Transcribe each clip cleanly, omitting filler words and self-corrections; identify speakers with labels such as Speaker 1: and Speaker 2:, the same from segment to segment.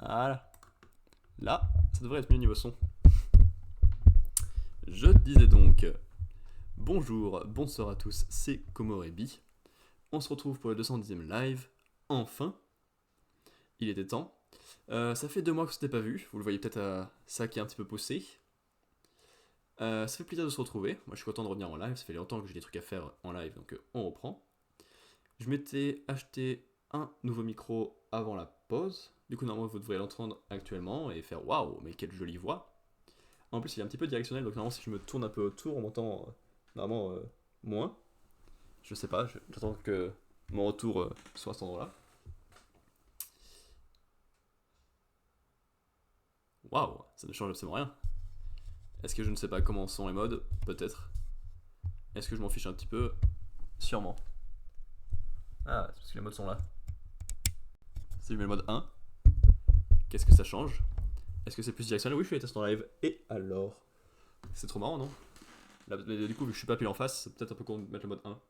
Speaker 1: Voilà. Là, ça devrait être mieux niveau son. Je disais donc, bonjour, bonsoir à tous, c'est Komorebi. On se retrouve pour le 210e live. Enfin, il était temps. Ça fait 2 mois que je ne s'était pas vu. Vous le voyez peut-être à ça qui est un petit peu poussé. Ça fait plaisir de se retrouver. Moi, je suis content de revenir en live. Ça fait longtemps que j'ai des trucs à faire en live, donc on reprend. Je m'étais acheté un nouveau micro avant la pause. Du coup, normalement, vous devriez l'entendre actuellement et faire waouh, mais quelle jolie voix. En plus, il est un petit peu directionnel, donc normalement, si je me tourne un peu autour, on m'entend normalement moins. Je sais pas, j'attends que mon retour soit à cet endroit-là. Waouh, ça ne change absolument rien. Est-ce que je ne sais pas comment sont les modes? Peut-être. Est-ce que je m'en fiche un petit peu? Sûrement. Ah, c'est parce que les modes sont là. Si je mets le mode 1, qu'est-ce que ça change? Est-ce que c'est plus directionnel? Oui, je fais les tests en live. Et alors? C'est trop marrant, non? Là, mais du coup, vu que je suis pas pile en face, c'est peut-être un peu con de mettre le mode 1.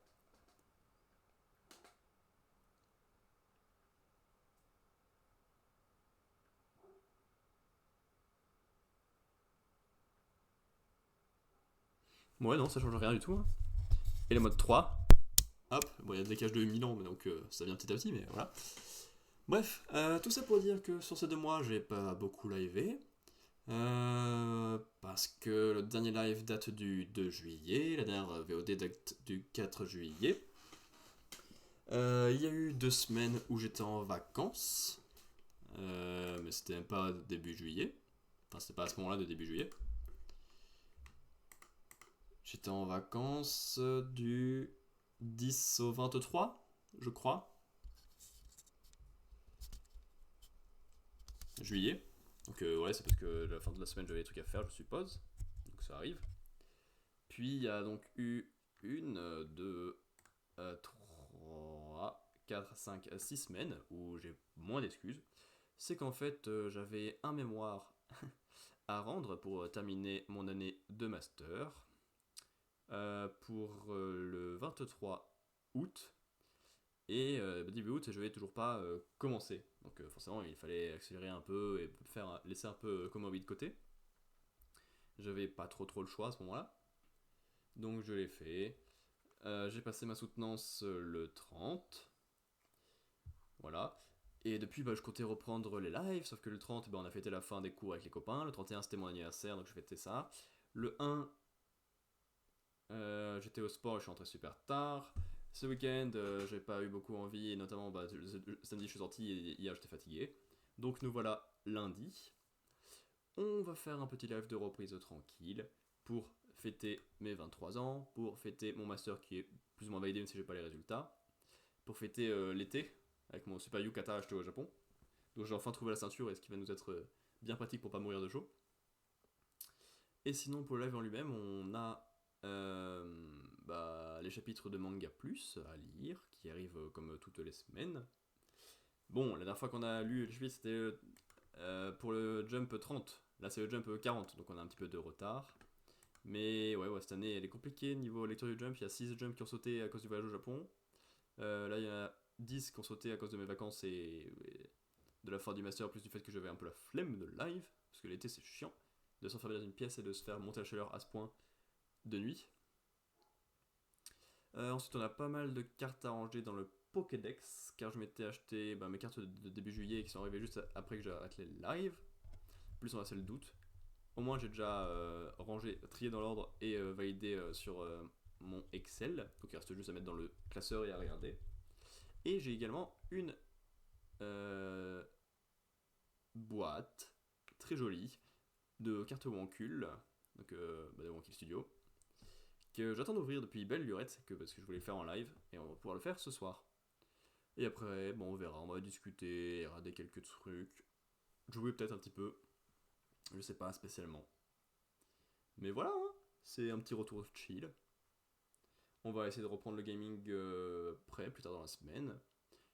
Speaker 1: Ouais, non, ça change rien du tout. Hein. Et le mode 3, hop, bon, il y a le décalage de 1000 ans, mais donc ça vient petit à petit, mais voilà. Bref, tout ça pour dire que sur ces 2 mois, j'ai pas beaucoup livé. Parce que le dernier live date du 2 juillet, la dernière VOD date du 4 juillet. Il y a eu 2 semaines où j'étais en vacances, mais c'était même pas début juillet. Enfin, c'était pas à ce moment-là de début juillet. J'étais en vacances du 10 au 23, je crois. Juillet. Donc ouais, c'est parce que la fin de la semaine j'avais des trucs à faire, je suppose. Donc ça arrive. Puis il y a donc eu 1, 2, 3, 4, 5, 6 semaines où j'ai moins d'excuses. C'est qu'en fait j'avais un mémoire à rendre pour terminer mon année de master pour le 23 août. Et début août, je vais toujours pas commencer. Donc forcément, il fallait accélérer un peu et laisser un peu comme envie de côté. J'avais pas trop le choix à ce moment-là. Donc je l'ai fait. J'ai passé ma soutenance le 30. Voilà. Et depuis, je comptais reprendre les lives, sauf que le 30, on a fêté la fin des cours avec les copains. Le 31, c'était mon anniversaire, donc je fêtais ça. Le 1, j'étais au sport et je suis rentré super tard. Ce week-end, j'ai pas eu beaucoup envie, et notamment le samedi, je suis sorti et hier, j'étais fatigué. Donc nous voilà lundi. On va faire un petit live de reprise tranquille pour fêter mes 23 ans, pour fêter mon master qui est plus ou moins validé même si j'ai pas les résultats, pour fêter l'été avec mon super yukata acheté au Japon. Donc j'ai enfin trouvé la ceinture et ce qui va nous être bien pratique pour pas mourir de chaud. Et sinon pour le live en lui-même, on a les chapitres de Manga Plus à lire qui arrivent comme toutes les semaines. Bon, la dernière fois qu'on a lu les chapitres c'était pour le Jump 30. Là c'est le Jump 40, donc on a un petit peu de retard. Mais ouais, cette année elle est compliquée niveau lecture du Jump. Il y a 6 Jumps qui ont sauté à cause du voyage au Japon. Là il y en a 10 qui ont sauté à cause de mes vacances et de la fin du master, plus du fait que j'avais un peu la flemme de live. Parce que l'été c'est chiant de s'enfermer dans une pièce et de se faire monter la chaleur à ce point de nuit. Ensuite on a pas mal de cartes à ranger dans le Pokédex, car je m'étais acheté mes cartes de début juillet qui sont arrivées juste après que j'ai arrêté les lives. Plus on a celle d'août. Au moins j'ai déjà rangé, trié dans l'ordre et validé sur mon Excel. Donc il reste juste à mettre dans le classeur et à regarder. Et j'ai également une boîte très jolie de cartes Wankul, donc de Wankul Studio, que j'attends d'ouvrir depuis belle lurette, parce que je voulais le faire en live et on va pouvoir le faire ce soir. Et après, on verra, on va discuter, regarder quelques trucs, jouer peut-être un petit peu, je sais pas spécialement. Mais voilà, hein, c'est un petit retour chill. On va essayer de reprendre le gaming prêt plus tard dans la semaine.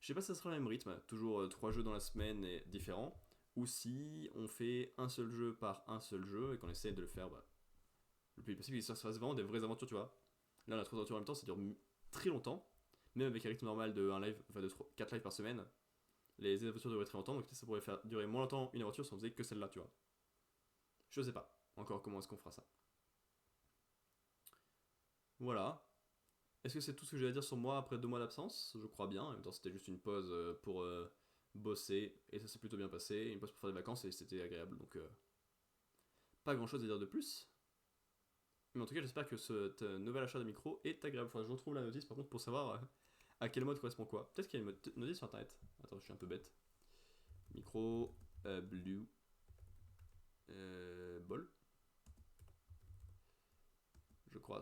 Speaker 1: Je sais pas si ça sera le même rythme, toujours 3 jeux dans la semaine et différents, ou si on fait un seul jeu par un seul jeu et qu'on essaie de le faire le plus possible, que ça se fasse vraiment des vraies aventures, tu vois. Là, on a 3 aventures en même temps, ça dure très longtemps, même avec un rythme normal de un live, enfin de 4 lives par semaine. les aventures duraient très longtemps, donc ça pourrait faire durer moins longtemps une aventure si on faisait que celle-là, tu vois. Je sais pas encore comment est-ce qu'on fera ça. Voilà. Est-ce que c'est tout ce que j'ai à dire sur moi après 2 mois d'absence? Je crois bien. En même temps, c'était juste une pause pour bosser et ça s'est plutôt bien passé. Une pause pour faire des vacances et c'était agréable. Donc, pas grand chose à dire de plus. Mais en tout cas, j'espère que ce nouvel achat de micro est agréable. Faudra que je retrouve la notice par contre pour savoir à quel mode correspond quoi. Peut-être qu'il y a une notice sur internet. Attends, je suis un peu bête. Micro, blue, ball. Je crois.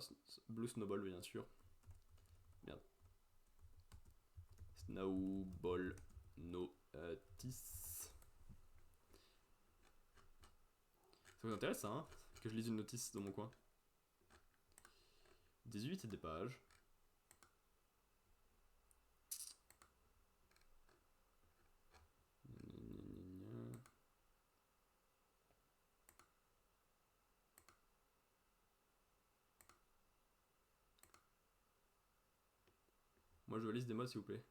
Speaker 1: Blue Snowball, bien sûr. Merde. Snowball notice. Ça vous intéresse ça, hein, que je lise une notice dans mon coin. 18 et des pages. Moi je veux liste des modes s'il vous plaît.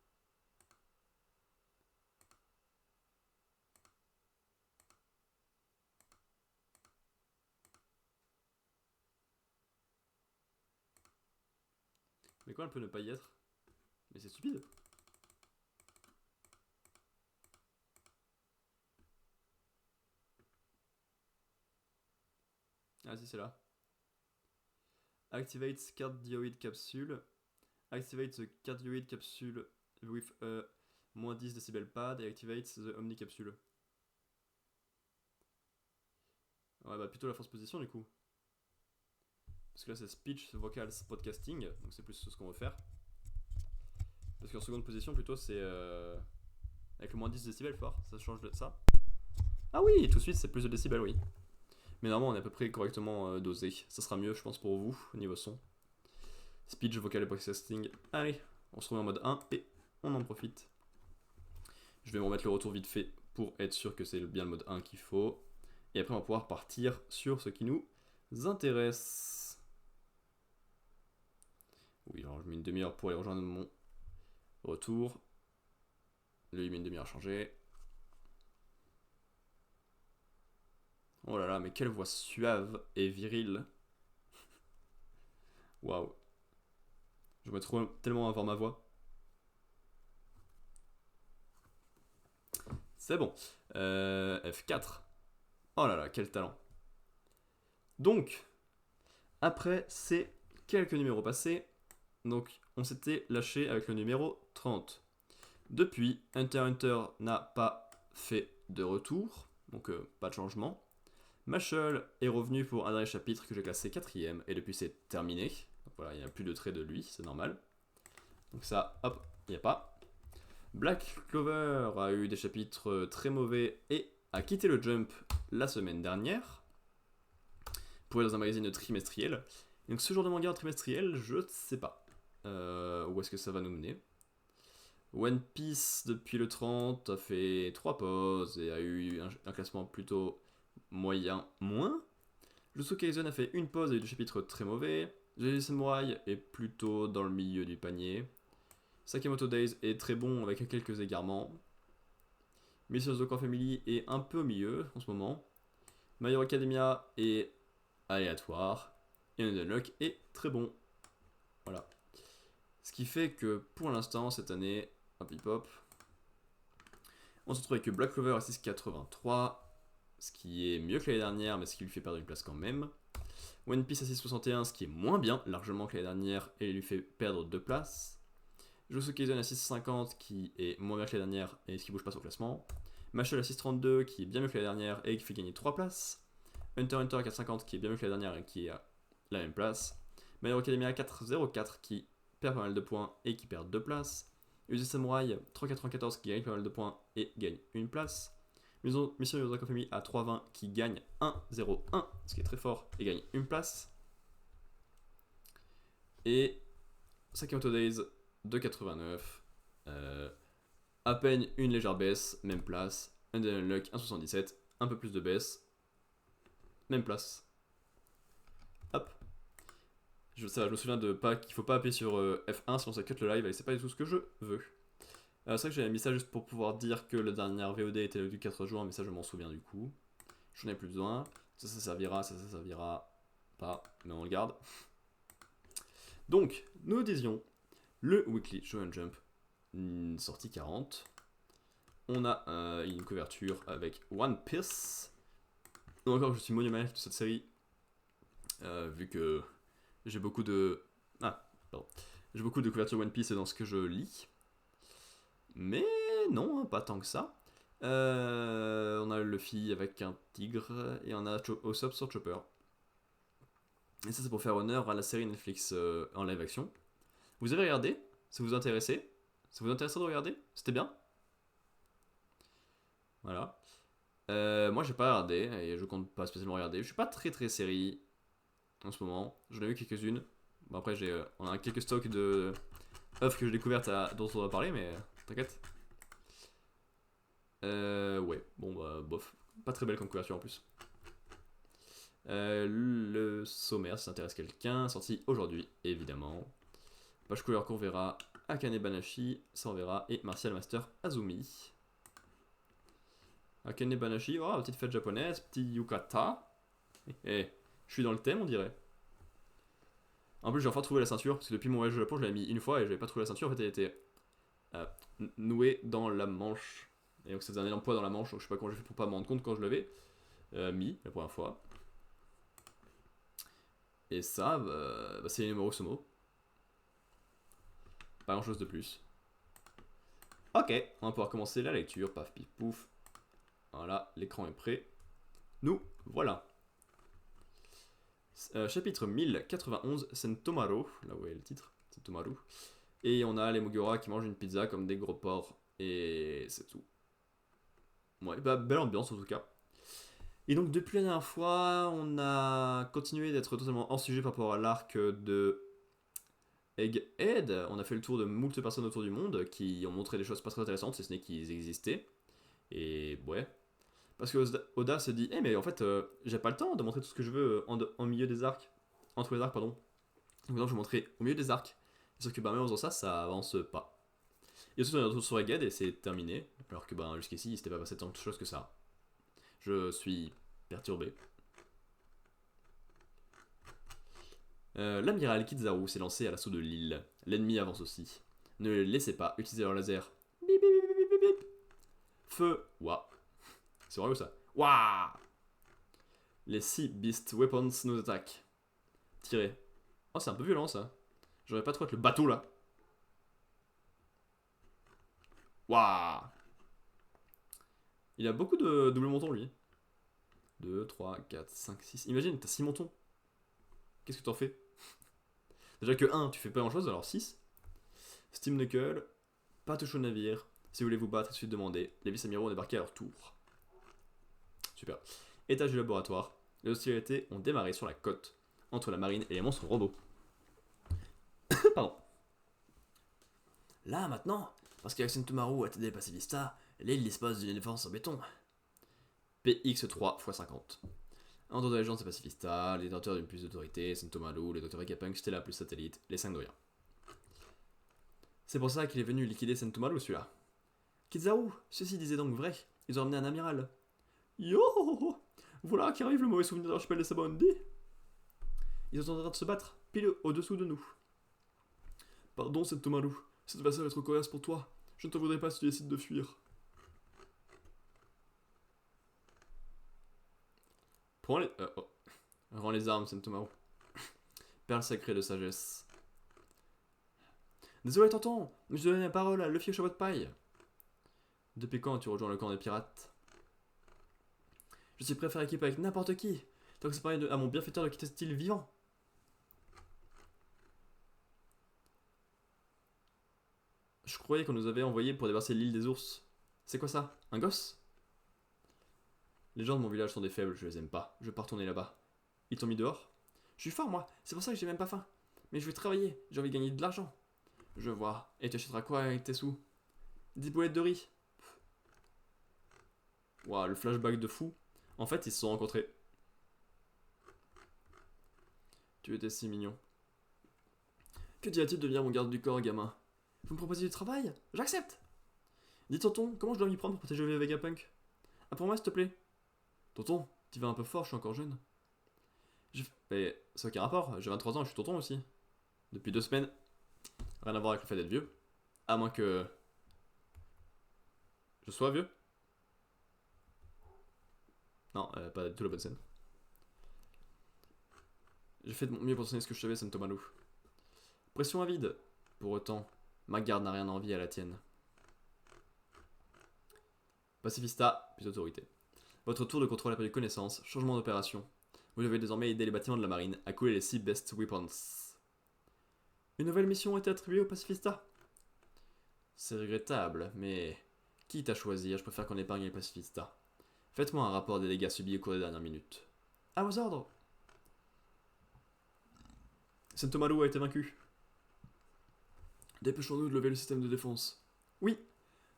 Speaker 1: Mais quoi, elle peut ne pas y être? Mais c'est stupide. Ah si, c'est là. Activates cardioid capsule. Activate the cardioid capsule with a -10 decibel pad et activates the omni capsule. Ouais, bah plutôt la force position du coup. Parce que là c'est speech, vocals, podcasting, donc c'est plus ce qu'on veut faire. Parce qu'en seconde position, plutôt c'est avec le -10 décibels fort, ça change de ça. Ah oui, tout de suite c'est plus de décibels, oui. Mais normalement on est à peu près correctement dosé. Ça sera mieux, je pense, pour vous, au niveau son. Speech, vocal et podcasting. Allez, on se remet en mode 1 et on en profite. Je vais me remettre le retour vite fait pour être sûr que c'est bien le mode 1 qu'il faut. Et après on va pouvoir partir sur ce qui nous intéresse. Oui, alors je mets une demi-heure pour aller rejoindre mon retour. Lui il met une demi-heure à changer. Oh là là, mais quelle voix suave et virile. Waouh. Je me trouve tellement à voir ma voix. C'est bon. F4. Oh là là, quel talent. Donc, après ces quelques numéros passés, donc on s'était lâché avec le numéro 30. Depuis, Hunter x Hunter n'a pas fait de retour, donc pas de changement. Mashal est revenu pour un dernier chapitre que j'ai classé 4ème, et depuis c'est terminé. Donc voilà, il n'y a plus de traits de lui, c'est normal. Donc ça, hop, il n'y a pas. Black Clover a eu des chapitres très mauvais et a quitté le Jump la semaine dernière pour être dans un magazine trimestriel. Donc ce genre de manga trimestriel, je ne sais pas où est-ce que ça va nous mener. One Piece depuis le 30 a fait 3 pauses et a eu un classement plutôt moyen moins. Jujutsu Kaisen a fait une pause et eu des chapitres très mauvais. JJ Samurai est plutôt dans le milieu du panier. Sakamoto Days est très bon avec quelques égarements. Mission of the Core Family est un peu au milieu en ce moment. My Hero Academia est aléatoire. Et Unlock est très bon. Voilà. Ce qui fait que pour l'instant, cette année, hop hip hop, on se retrouve avec Black Clover à 6,83, ce qui est mieux que l'année dernière, mais ce qui lui fait perdre une place quand même. One Piece à 6,61, ce qui est moins bien, largement que l'année dernière, et lui fait perdre 2 places. Jujutsu Kaisen à 6,50, qui est moins bien que l'année dernière, et ce qui bouge pas sur le classement. Mashal à 6,32, qui est bien mieux que l'année dernière, et qui fait gagner 3 places. Hunter x Hunter à 4,50, qui est bien mieux que l'année dernière, et qui est à la même place. My Hero Academia à 4,04, qui perd pas mal de points, et qui perd 2 places. UZ Samurai 3,94 qui gagne pas mal de points et gagne une place. Mission Yozaka Family à 3,20 qui gagne 1,01, ce qui est très fort, et gagne une place. Et Sakamoto Days 2,89. À peine une légère baisse, même place. Unluck 1,77, un peu plus de baisse, même place. Hop. Je me souviens de pas qu'il faut pas appuyer sur F1 sinon ça cut le live et c'est pas du tout ce que je veux. C'est vrai que j'avais mis ça juste pour pouvoir dire que la dernière VOD était du 4 juin, mais ça je m'en souviens du coup. J'en ai plus besoin. Ça servira, ça servira pas, mais on le garde. Donc, nous disions le Weekly Shonen Jump, sortie 40. On a une couverture avec One Piece. Donc encore, je suis monomaniaque de cette série, vu que j'ai beaucoup de... Ah, pardon. J'ai beaucoup de couvertures One Piece dans ce que je lis. Mais non, pas tant que ça. On a Luffy avec un tigre et on a Usopp sur Chopper. Et ça c'est pour faire honneur à la série Netflix en live action. Vous avez regardé? Ça vous intéressait? Ça vous intéressait de regarder? C'était bien? Voilà. Moi j'ai pas regardé et je compte pas spécialement regarder. Je suis pas très série en ce moment. J'en ai vu quelques-unes. Bon, après on a quelques stocks de œuvres que j'ai découvertes dont on va parler, mais t'inquiète. Ouais, bon bah bof. Pas très belle comme couverture en plus. Le sommaire, si ça intéresse quelqu'un, sorti aujourd'hui, évidemment. Page couleur qu'on verra, Akane Banashi, ça on verra, et Martial Master Azumi. Akane Banashi, oh, petite fête japonaise, petit yukata. Eh, je suis dans le thème, on dirait. En plus, j'ai enfin trouvé la ceinture, parce que depuis mon voyage au Japon, je l'avais mis une fois et j'avais pas trouvé la ceinture. En fait, elle était nouée dans la manche. Et donc, ça faisait un énorme poids dans la manche, donc je sais pas comment j'ai fait pour pas me rendre compte quand je l'avais mis la première fois. Et ça, c'est les numéros Sumo. Pas grand chose de plus. Ok, on va pouvoir commencer la lecture. Paf, pif, pouf. Voilà, l'écran est prêt. Nous, voilà. Chapitre 1091, Sentomaru. Là où est le titre, Sentomaru. Et on a les Mugiwara qui mangent une pizza comme des gros porcs. Et c'est tout. Ouais, bah belle ambiance en tout cas. Et donc depuis la dernière fois, on a continué d'être totalement hors sujet par rapport à l'arc de Egghead. On a fait le tour de moult personnes autour du monde qui ont montré des choses pas très intéressantes, si ce n'est qu'ils existaient. Et ouais. Parce que Oda se dit, mais en fait, j'ai pas le temps de montrer tout ce que je veux en milieu des arcs. Entre les arcs, pardon. Donc je vais montrer au milieu des arcs. Sauf que même en faisant ça, ça avance pas. Et ensuite on est retourné sur Egghead et c'est terminé. Alors que jusqu'ici, il s'était pas passé tant de choses que ça. Je suis perturbé. L'amiral Kizaru s'est lancé à l'assaut de l'île. L'ennemi avance aussi. Ne les laissez pas utiliser leur laser. Bip, bip, bip, bip, bip. Feu. Ouah. C'est vrai ou ça? Waouh. Les 6 Beast Weapons nous attaquent. Tirez. Oh, c'est un peu violent ça. J'aurais pas trop être le bateau là. Waouh. Il a beaucoup de double montons lui. 2, 3, 4, 5, 6. Imagine, t'as 6 montons. Qu'est-ce que t'en fais? Déjà que 1, tu fais pas grand chose, alors 6. Steam Knuckle, pas touche au navire. Si vous voulez vous battre, il suffit de demander. Les vice-amiraux ont débarqué à leur tour. Super. Étage du laboratoire. Les hostilités ont démarré sur la côte, entre la marine et les monstres robots. Pardon. Là, maintenant, parce qu'avec Sentomaru a aidé les pacifistas, l'île dispose d'une défense en béton. PX3 x 50. En dehors de l'agence des pacifistas, les détenteurs d'une plus d'autorité, Sentomaru, les docteurs Vegapunk, Stella plus Satellite, les 5 doyens. C'est pour ça qu'il est venu liquider Sentomaru, celui-là. Kizaru, ceci disait donc vrai, ils ont emmené un amiral. Yo, voilà qui arrive le mauvais souvenir de l'archipel des Sabaody. Ils sont en train de se battre, pile au-dessous de nous. Pardon, Sentomaru, cette vassale est trop coriace pour toi. Je ne te voudrais pas si tu décides de fuir. Prends les... Rends les armes, Sentomaru. Perle sacrée de sagesse. Désolé, tonton, mais je dois donner la parole à Luffy au chapeau de paille. Depuis quand tu rejoins le camp des pirates? Je suis prêt à faire équipe avec n'importe qui, tant que c'est pareil à mon bienfaiteur de quitter cette île vivant. Je croyais qu'on nous avait envoyés pour déverser l'île des ours. C'est quoi ça? Un gosse? Les gens de mon village sont des faibles, je les aime pas. Je vais pas retourner là-bas. Ils t'ont mis dehors? Je suis fort, moi, c'est pour ça que j'ai même pas faim. Mais je vais travailler, j'ai envie de gagner de l'argent. Je vois. Et tu achèteras quoi avec tes sous? 10 boulettes de riz. Waouh, le flashback de fou. En fait, ils se sont rencontrés. Tu étais si mignon. Que dirait-il de devenir mon garde du corps, gamin? Vous me proposez du travail? J'accepte! Dis tonton, comment je dois m'y prendre pour protéger le Vegapunk? Ah, pour moi, s'il te plaît. Tonton, t'y vas un peu fort, je suis encore jeune. Mais ça n'a aucun rapport, j'ai 23 ans et je suis tonton aussi. Depuis 2 semaines, rien à voir avec le fait d'être vieux. À moins que je sois vieux. Non, pas du tout la bonne scène. J'ai fait de mon mieux pour donner ce que je savais, Sentomaru. Pression à vide. Pour autant, ma garde n'a rien envie à la tienne. Pacifista, plus autorité. Votre tour de contrôle a perdu connaissance, changement d'opération. Vous devez désormais aider les bâtiments de la marine à couler les 6 best weapons. Une nouvelle mission a été attribuée au Pacifista. C'est regrettable, mais quitte à choisir, je préfère qu'on épargne les Pacifista. Faites-moi un rapport des dégâts subis au cours des dernières minutes. À vos ordres. Sentomaru a été vaincu. Dépêchons-nous de lever le système de défense. Oui.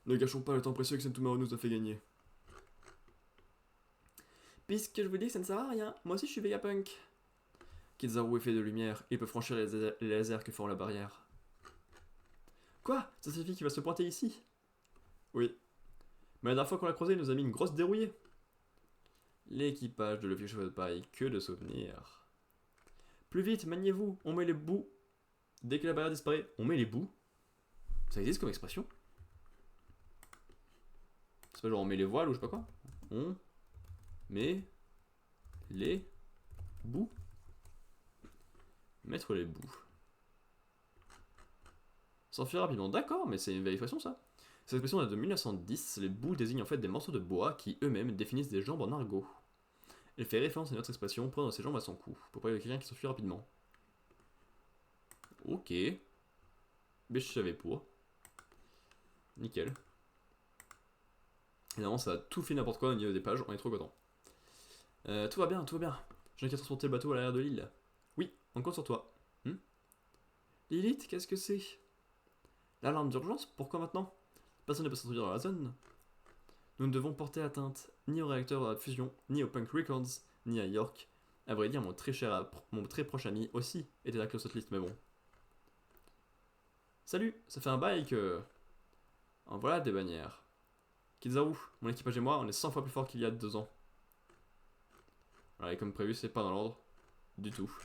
Speaker 1: Ne gâchons pas le temps précieux que Sentomaru nous a fait gagner. Puisque je vous dis que ça ne sert à rien, moi aussi je suis Vegapunk. Kizaru est fait de lumière, il peut franchir les lasers que font la barrière. Quoi? Ça signifie qu'il va se pointer ici? Oui. Mais la dernière fois qu'on l'a croisé, il nous a mis une grosse dérouillée. L'équipage de Luffy Cheveux de paille, que de souvenirs. Plus vite, maniez-vous, on met les bouts. Dès que la barrière disparaît, on met les bouts. Ça existe comme expression? C'est pas genre on met les voiles ou je sais pas quoi? On met les bouts. Mettre les bouts. S'enfuir rapidement, d'accord, mais c'est une vieille expression ça. Cette expression date de 1910, les bouts désignent en fait des morceaux de bois qui eux-mêmes définissent des jambes en argot. Elle fait référence à une autre expression, prendre ses jambes à son cou, pour parler de quelqu'un qui s'enfuit rapidement. Ok. Mais je savais pour. Nickel. Évidemment, ça a tout fait n'importe quoi au niveau des pages, on est trop content. Tout va bien, tout va bien. Je n'ai qu'à transporter le bateau à l'arrière de l'île. Oui, on compte sur toi. Lilith, qu'est-ce que c'est? L'alarme d'urgence? Pourquoi maintenant? Personne ne peut s'introduire dans la zone. Nous ne devons porter atteinte ni au réacteur de la fusion, ni au Punk Records, ni à York. À vrai dire, mon très proche ami aussi était là que cette liste, mais bon. Salut, ça fait un bail que... En voilà des bannières. Kizaru, mon équipage et moi, on est 100 fois plus fort qu'il y a 2 ans. Voilà, et comme prévu, c'est pas dans l'ordre. Du tout.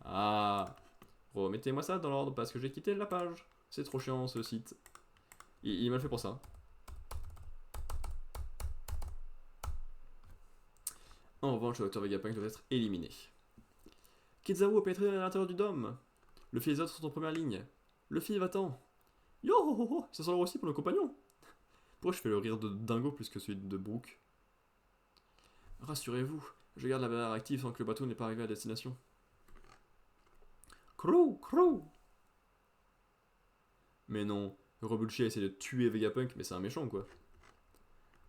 Speaker 1: Ah, remettez-moi ça dans l'ordre parce que j'ai quitté la page. C'est trop chiant ce site. Il m'a fait pour ça. En revanche, le Dr Vegapunk doit être éliminé. Kizaru a pénétré à l'intérieur du dôme. Luffy et les autres sont en première ligne. Luffy, va-t'en. Yo ho ho ho, ça sent aussi pour nos compagnons. Pourquoi je fais le rire de Dingo plus que celui de Brook? Rassurez-vous, je garde la barrière active tant que le bateau n'est pas arrivé à destination. Crew, crew. Mais non, Rebulchi essaie de tuer Vegapunk, mais c'est un méchant quoi.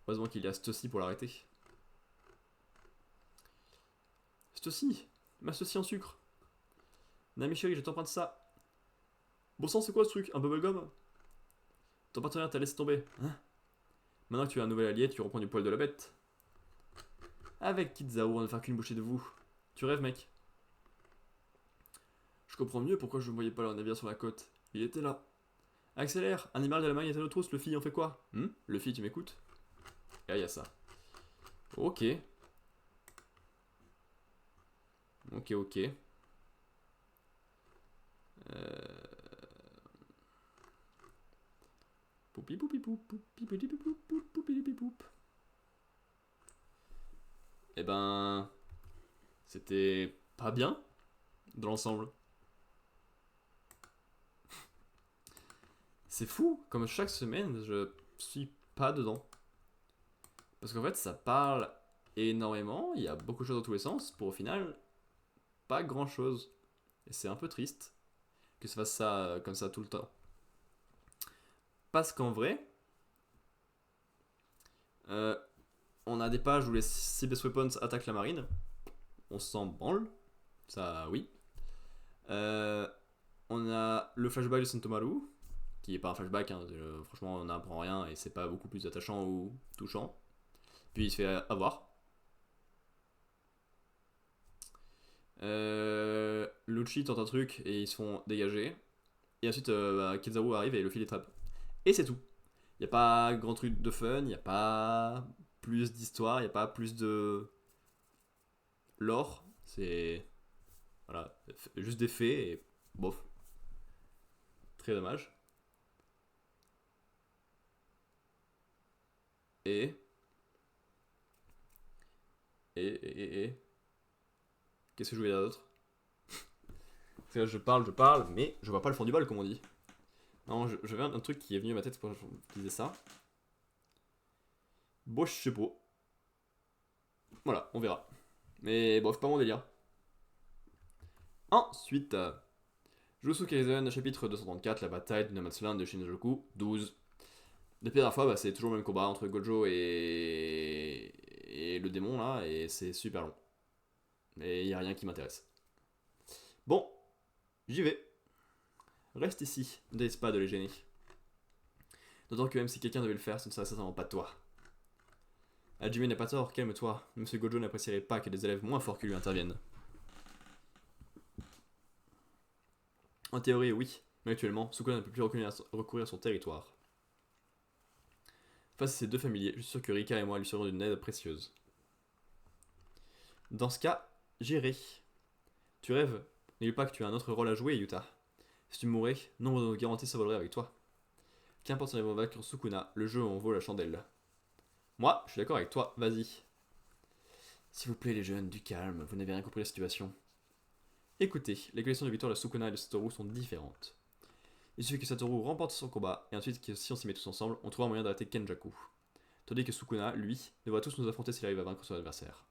Speaker 1: Heureusement qu'il y a Stussy pour l'arrêter. Stussy, ma Stussy en sucre. Nami chérie, je t'emprunte ça. Bon sang, c'est quoi ce truc? Un bubblegum? Ton partenaire t'a laissé tomber, hein? Maintenant que tu as un nouvel allié, tu reprends du poil de la bête. Avec Kizaru, on ne faire qu'une bouchée de vous. Tu rêves, mec? Je comprends mieux pourquoi je ne voyais pas leur navire sur la côte. Il était là. Accélère, animal de la marine est à nos trousses, Luffy, on fait quoi? Luffy, tu m'écoutes? Et là, il y a ça. Ok. Ok. Poupi poupi poup, poupi poupi poup, poupi poupi poup. Eh ben... C'était pas bien, dans l'ensemble. C'est fou, comme chaque semaine, je suis pas dedans. Parce qu'en fait, ça parle énormément, il y a beaucoup de choses dans tous les sens, pour au final, pas grand chose. Et c'est un peu triste que ça fasse ça comme ça tout le temps. Parce qu'en vrai, on a des pages où les 6 best weapons attaquent la marine. On s'en branle, ça oui. On a le flashback de Sentomaru, qui est pas un flashback, hein, franchement on n'apprend rien et c'est pas beaucoup plus attachant ou touchant. Puis il se fait avoir. Lucci tente un truc et ils se font dégager. Et ensuite Kizaru arrive et le fil les trappe. Et c'est tout. Il n'y a pas grand truc de fun, il n'y a pas plus d'histoire, il n'y a pas plus de lore. C'est voilà, juste des faits et bof. Très dommage. Et. Et. Qu'est-ce que je voulais dire d'autre? Parce que là, je parle, mais je vois pas le fond du bol, comme on dit. Non, je viens d'un truc qui est venu à ma tête quand je disais ça. Bon, je sais pas. Voilà, on verra. Mais bref, pas mon délire. Ensuite, Jujutsu Kaisen, chapitre 234, la bataille du Namatsu de Shinjuku, 12. Depuis la dernière fois, c'est toujours le même combat entre Gojo et le démon là, et c'est super long. Mais il n'y a rien qui m'intéresse. Bon, j'y vais. Reste ici, ne laisse pas de les gêner. D'autant que même si quelqu'un devait le faire, ce ne serait certainement pas toi. Hajime n'a pas tort, calme-toi. Monsieur Gojo n'apprécierait pas que des élèves moins forts que lui interviennent. En théorie, oui, mais actuellement, Sukuna ne peut plus recourir à son territoire. Face à ces deux familiers, je suis sûr que Rika et moi lui serons d'une aide précieuse. Dans ce cas, j'irai. Tu rêves? N'oublie pas que tu as un autre rôle à jouer, Yuta. Si tu mourais, nombre de nos garanties s'envoleraient avec toi. Qu'importe si on va vaincre Sukuna, le jeu en vaut la chandelle. Moi, je suis d'accord avec toi, vas-y. S'il vous plaît les jeunes, du calme, vous n'avez rien compris à la situation. Écoutez, les collections de victoires de Sukuna et de Satoru sont différentes. Il suffit que Satoru remporte son combat, et ensuite que si on s'y met tous ensemble, on trouvera un moyen d'arrêter Kenjaku. Tandis que Sukuna, lui, devra tous nous affronter s'il arrive à vaincre son adversaire.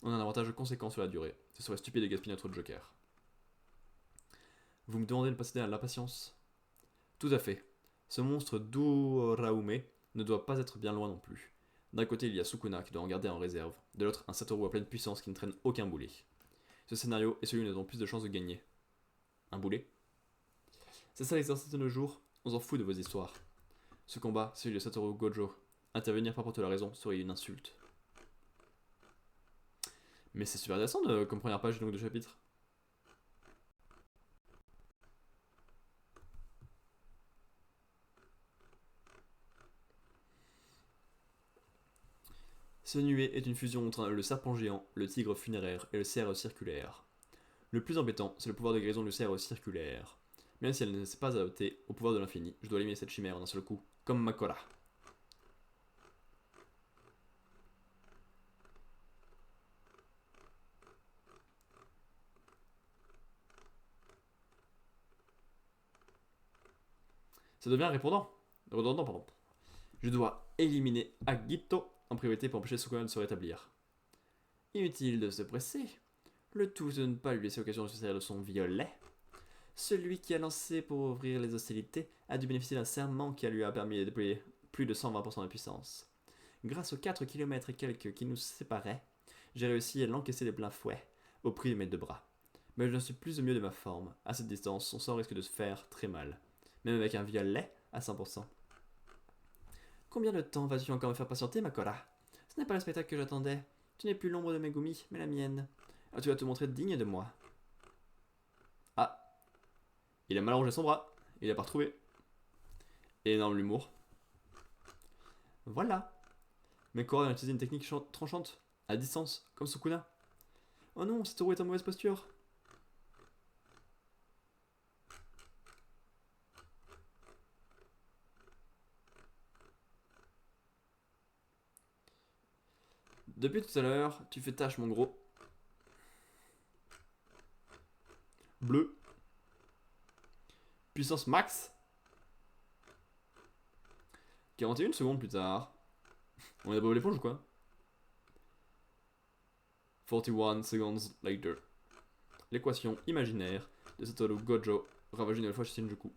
Speaker 1: On a un avantage conséquent sur la durée, ce serait stupide de gaspiller notre joker. Vous me demandez de passer à l'impatience? Tout à fait. Ce monstre d'Uraume ne doit pas être bien loin non plus. D'un côté, il y a Sukuna qui doit en garder en réserve, de l'autre, un Satoru à pleine puissance qui ne traîne aucun boulet. Ce scénario est celui où nous avons plus de chances de gagner. Un boulet? C'est ça l'exercice de nos jours, on s'en fout de vos histoires. Ce combat, c'est celui de Satoru Gojo. Intervenir par porte la raison serait une insulte. Mais c'est super intéressant comme première page donc, de chapitre. Ce nuée est une fusion entre le serpent géant, le tigre funéraire et le cerf circulaire. Le plus embêtant, c'est le pouvoir de guérison du cerf circulaire. Même si elle ne s'est pas adaptée au pouvoir de l'infini, je dois éliminer cette chimère en un seul coup, comme Makora. Ça devient redondant, pardon. Je dois éliminer Agito en priorité pour empêcher Sukuna de se rétablir. Inutile de se presser. Le tout de ne pas lui laisser l'occasion de se servir de son violet. Celui qui a lancé pour ouvrir les hostilités a dû bénéficier d'un serment qui lui a permis de déployer plus de 120% de puissance. Grâce aux 4 km et quelques qui nous séparaient, j'ai réussi à l'encaisser de plein fouet, au prix de mes 2 bras. Mais je ne suis plus au mieux de ma forme. À cette distance, son sort risque de se faire très mal. Même avec un violet à 100%. Combien de temps vas-tu encore me faire patienter, Makora? Ce n'est pas le spectacle que j'attendais. Tu n'es plus l'ombre de Megumi, mais la mienne. Ah, tu vas te montrer digne de moi. Ah, il a mal rangé son bras. Il a pas retrouvé. Énorme l'humour. Voilà. Mais Korra a utilisé une technique tranchante, à distance, comme Sukuna. Oh non, Satoru est en mauvaise posture. Depuis tout à l'heure, tu fais tâche, mon gros. Bleu. Puissance max. 41 secondes plus tard. On est à Bob l'éponge ou quoi? 41 seconds later. L'équation imaginaire de Satoru Gojo ravagée une nouvelle fois chez Shinjuku.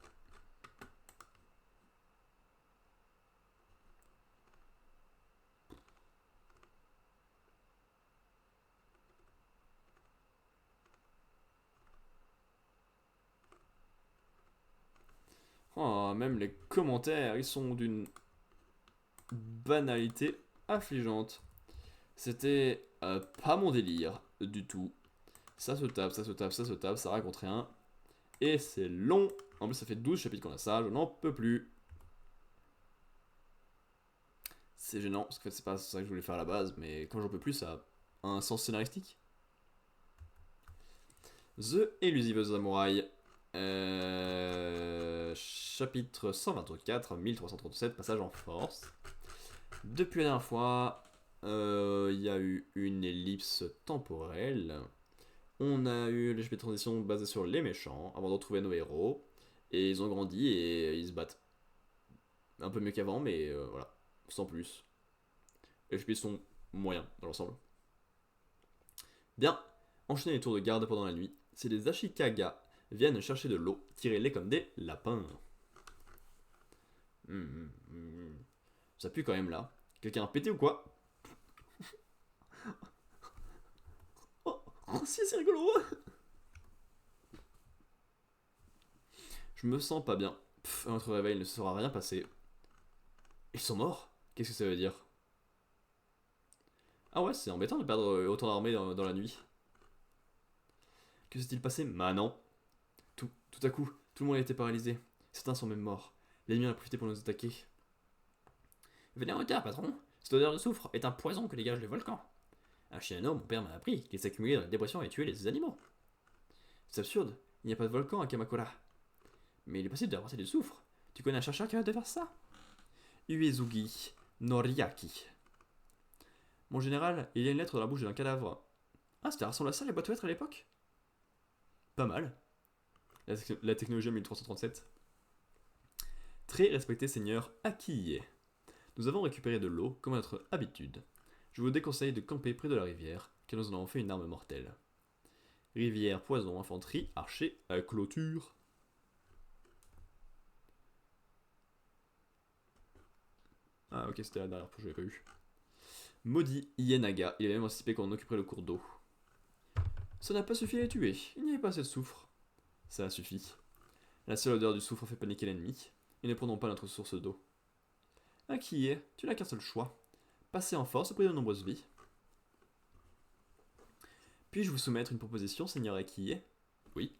Speaker 1: Oh, même les commentaires, ils sont d'une banalité affligeante. C'était pas mon délire du tout. Ça se tape, ça se tape, ça se tape, ça raconte rien. Et c'est long. En plus, ça fait 12 chapitres qu'on a ça, je n'en peux plus. C'est gênant, parce que c'est pas ça que je voulais faire à la base, mais quand j'en peux plus, ça a un sens scénaristique. The Elusive Samurai. Chapitre 124, 1337, passage en force. Depuis la dernière fois, il y a eu une ellipse temporelle. On a eu les de transition basés sur les méchants avant de retrouver nos héros. Et ils ont grandi et ils se battent. Un peu mieux qu'avant, mais voilà, sans plus. Les HP sont moyens dans l'ensemble. Bien, enchaîner les tours de garde pendant la nuit. Si les Ashikaga viennent chercher de l'eau, tirez-les comme des lapins. Ça pue quand même là. Quelqu'un a pété ou quoi? Oh, si, c'est rigolo. Je me sens pas bien. À notre réveil, il ne se sera rien passé. Ils sont morts? Qu'est-ce que ça veut dire? Ah ouais, c'est embêtant de perdre autant d'armées dans la nuit. Que s'est-il passé maintenant? Tout à coup, tout le monde a été paralysé. Certains sont même morts. L'ennemi en a profité pour nous attaquer. Venez en hauteur, patron. Cette odeur de soufre est un poison que dégagent les volcans. À Shinano, mon père m'a appris qu'il s'accumulait dans les dépressions et tuait les animaux. C'est absurde, il n'y a pas de volcan à Kamakura. Mais il est possible d'avancer du soufre. Tu connais un chercheur qui va de faire ça? Uezugi Noriaki. Mon général, il y a une lettre dans la bouche d'un cadavre. Ah, c'était ressemble à ça les boîtes aux lettres à l'époque? Pas mal. La technologie 1337. Très respecté seigneur Akiye. Nous avons récupéré de l'eau comme à notre habitude. Je vous déconseille de camper près de la rivière, car nous en avons fait une arme mortelle. Rivière, poison, infanterie, archer, à clôture. Ah ok, c'était la dernière fois, je l'avais pas eu. Maudit Ienaga, il avait même anticipé qu'on occuperait le cours d'eau. Ça n'a pas suffi à les tuer, il n'y avait pas assez de soufre. Ça a suffi. La seule odeur du soufre fait paniquer l'ennemi, et ne prenons pas notre source d'eau. Ah qui est, tu n'as qu'un seul choix. Passer en force auprès de nombreuses vies. Puis-je vous soumettre une proposition, seigneur Akiye? Oui.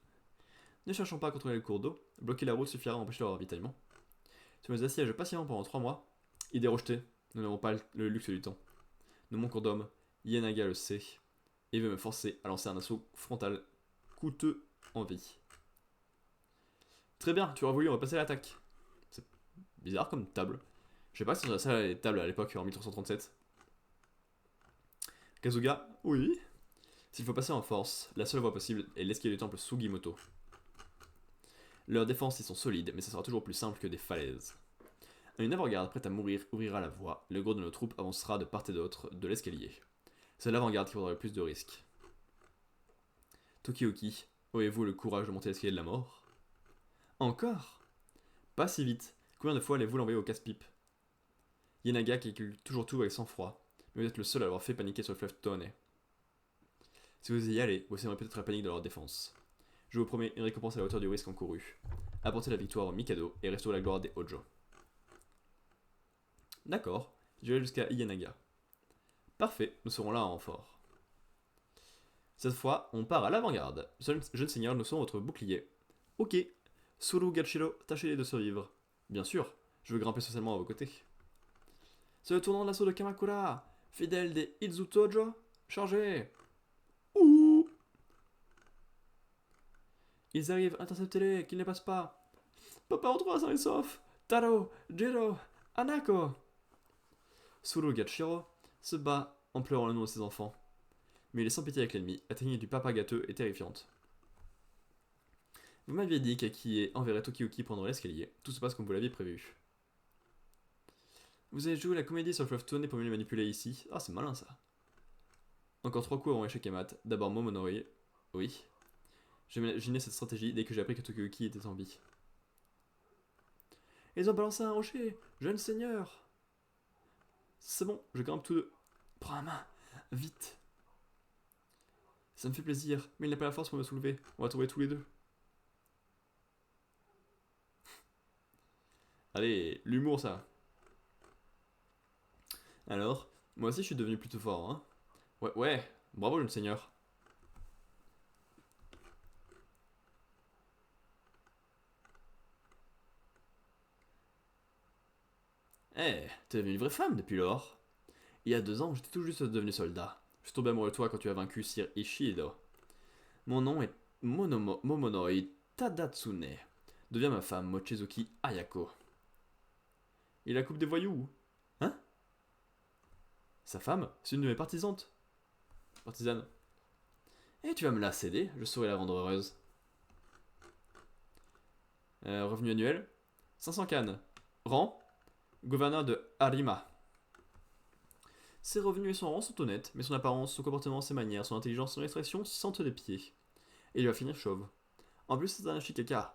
Speaker 1: Ne cherchons pas à contrôler le cours d'eau, bloquer la route suffira à empêcher leur ravitaillement. Si on les assiège patiemment pendant 3 mois, idée rejetée, nous n'avons pas le luxe du temps. Nous manquons d'hommes, Ienaga le sait, et veut me forcer à lancer un assaut frontal coûteux en vie. Très bien, tu auras voulu, on va passer à l'attaque. C'est bizarre comme table. Je sais pas si on a ça les tables à l'époque en 1337. Kazuga, oui. S'il faut passer en force, la seule voie possible est l'escalier du temple Sugimoto. Leurs défenses y sont solides, mais ça sera toujours plus simple que des falaises. Une avant-garde prête à mourir ouvrira la voie, le gros de nos troupes avancera de part et d'autre de l'escalier. C'est l'avant-garde qui prendra le plus de risques. Tokioki, auriez-vous le courage de monter l'escalier de la mort? Encore? Pas si vite. Combien de fois allez-vous l'envoyer au casse-pipe? Ienaga calcule toujours tout avec sang-froid, mais vous êtes le seul à avoir fait paniquer sur le fleuve Toné. Si vous y allez, vous sèmerez peut-être la panique de leur défense. Je vous promets une récompense à la hauteur du risque encouru. Apportez la victoire au Mikado et restaurez la gloire des Hojo. D'accord, j'irai jusqu'à Ienaga. Parfait, nous serons là en renfort. Cette fois, on part à l'avant-garde. Jeune seigneur, nous sommes votre bouclier. Ok, Suru Gachiro, tâchez de survivre. Bien sûr, je veux grimper socialement à vos côtés. C'est le tournant de l'assaut de Kamakura, fidèle des Izutojo, chargez. Ouh. Ils arrivent, interceptez-les, qu'ils ne passent pas. Papa en 3 sains et saufs. Taro, Jiro, Anako. Suru Gachiro se bat en pleurant le nom de ses enfants. Mais il est sans pitié avec l'ennemi, la technique du papa gâteux est terrifiante. Vous m'aviez dit qu'Akiye enverrait Tokiyuki prendre l'escalier, tout se passe comme vous l'aviez prévu. Vous avez joué la comédie sur le fleuve Toné pour mieux les manipuler ici. Ah, c'est malin ça. Encore 3 coups avant échec et mat. D'abord Momonori. Oui. J'ai imaginé cette stratégie dès que j'ai appris que Tokiyuki était en vie. Ils ont balancé un rocher, jeune seigneur. C'est bon, je grimpe tous deux. Prends la main, vite. Ça me fait plaisir, mais il n'a pas la force pour me soulever. On va tomber tous les deux. Allez, l'humour ça. Alors, moi aussi je suis devenu plutôt fort, hein. Ouais, bravo jeune seigneur. Eh, t'es devenue une vraie femme depuis lors. Il y a 2 ans, j'étais tout juste devenu soldat. Je suis tombé amoureux de toi quand tu as vaincu Sir Ishido. Mon nom est Momonoi Tadatsune. Deviens ma femme, Mochizuki Ayako. Il a la coupe des voyous. Hein? Sa femme? C'est une de mes partisanes. Et tu vas me la céder, je saurai la rendre heureuse. Revenu annuel 500 cannes. Rang gouverneur de Harima. Ses revenus et son rang sont honnêtes, mais son apparence, son comportement, ses manières, son intelligence, son expression sentent des pieds. Et il va finir chauve. En plus, c'est un Ashikaka.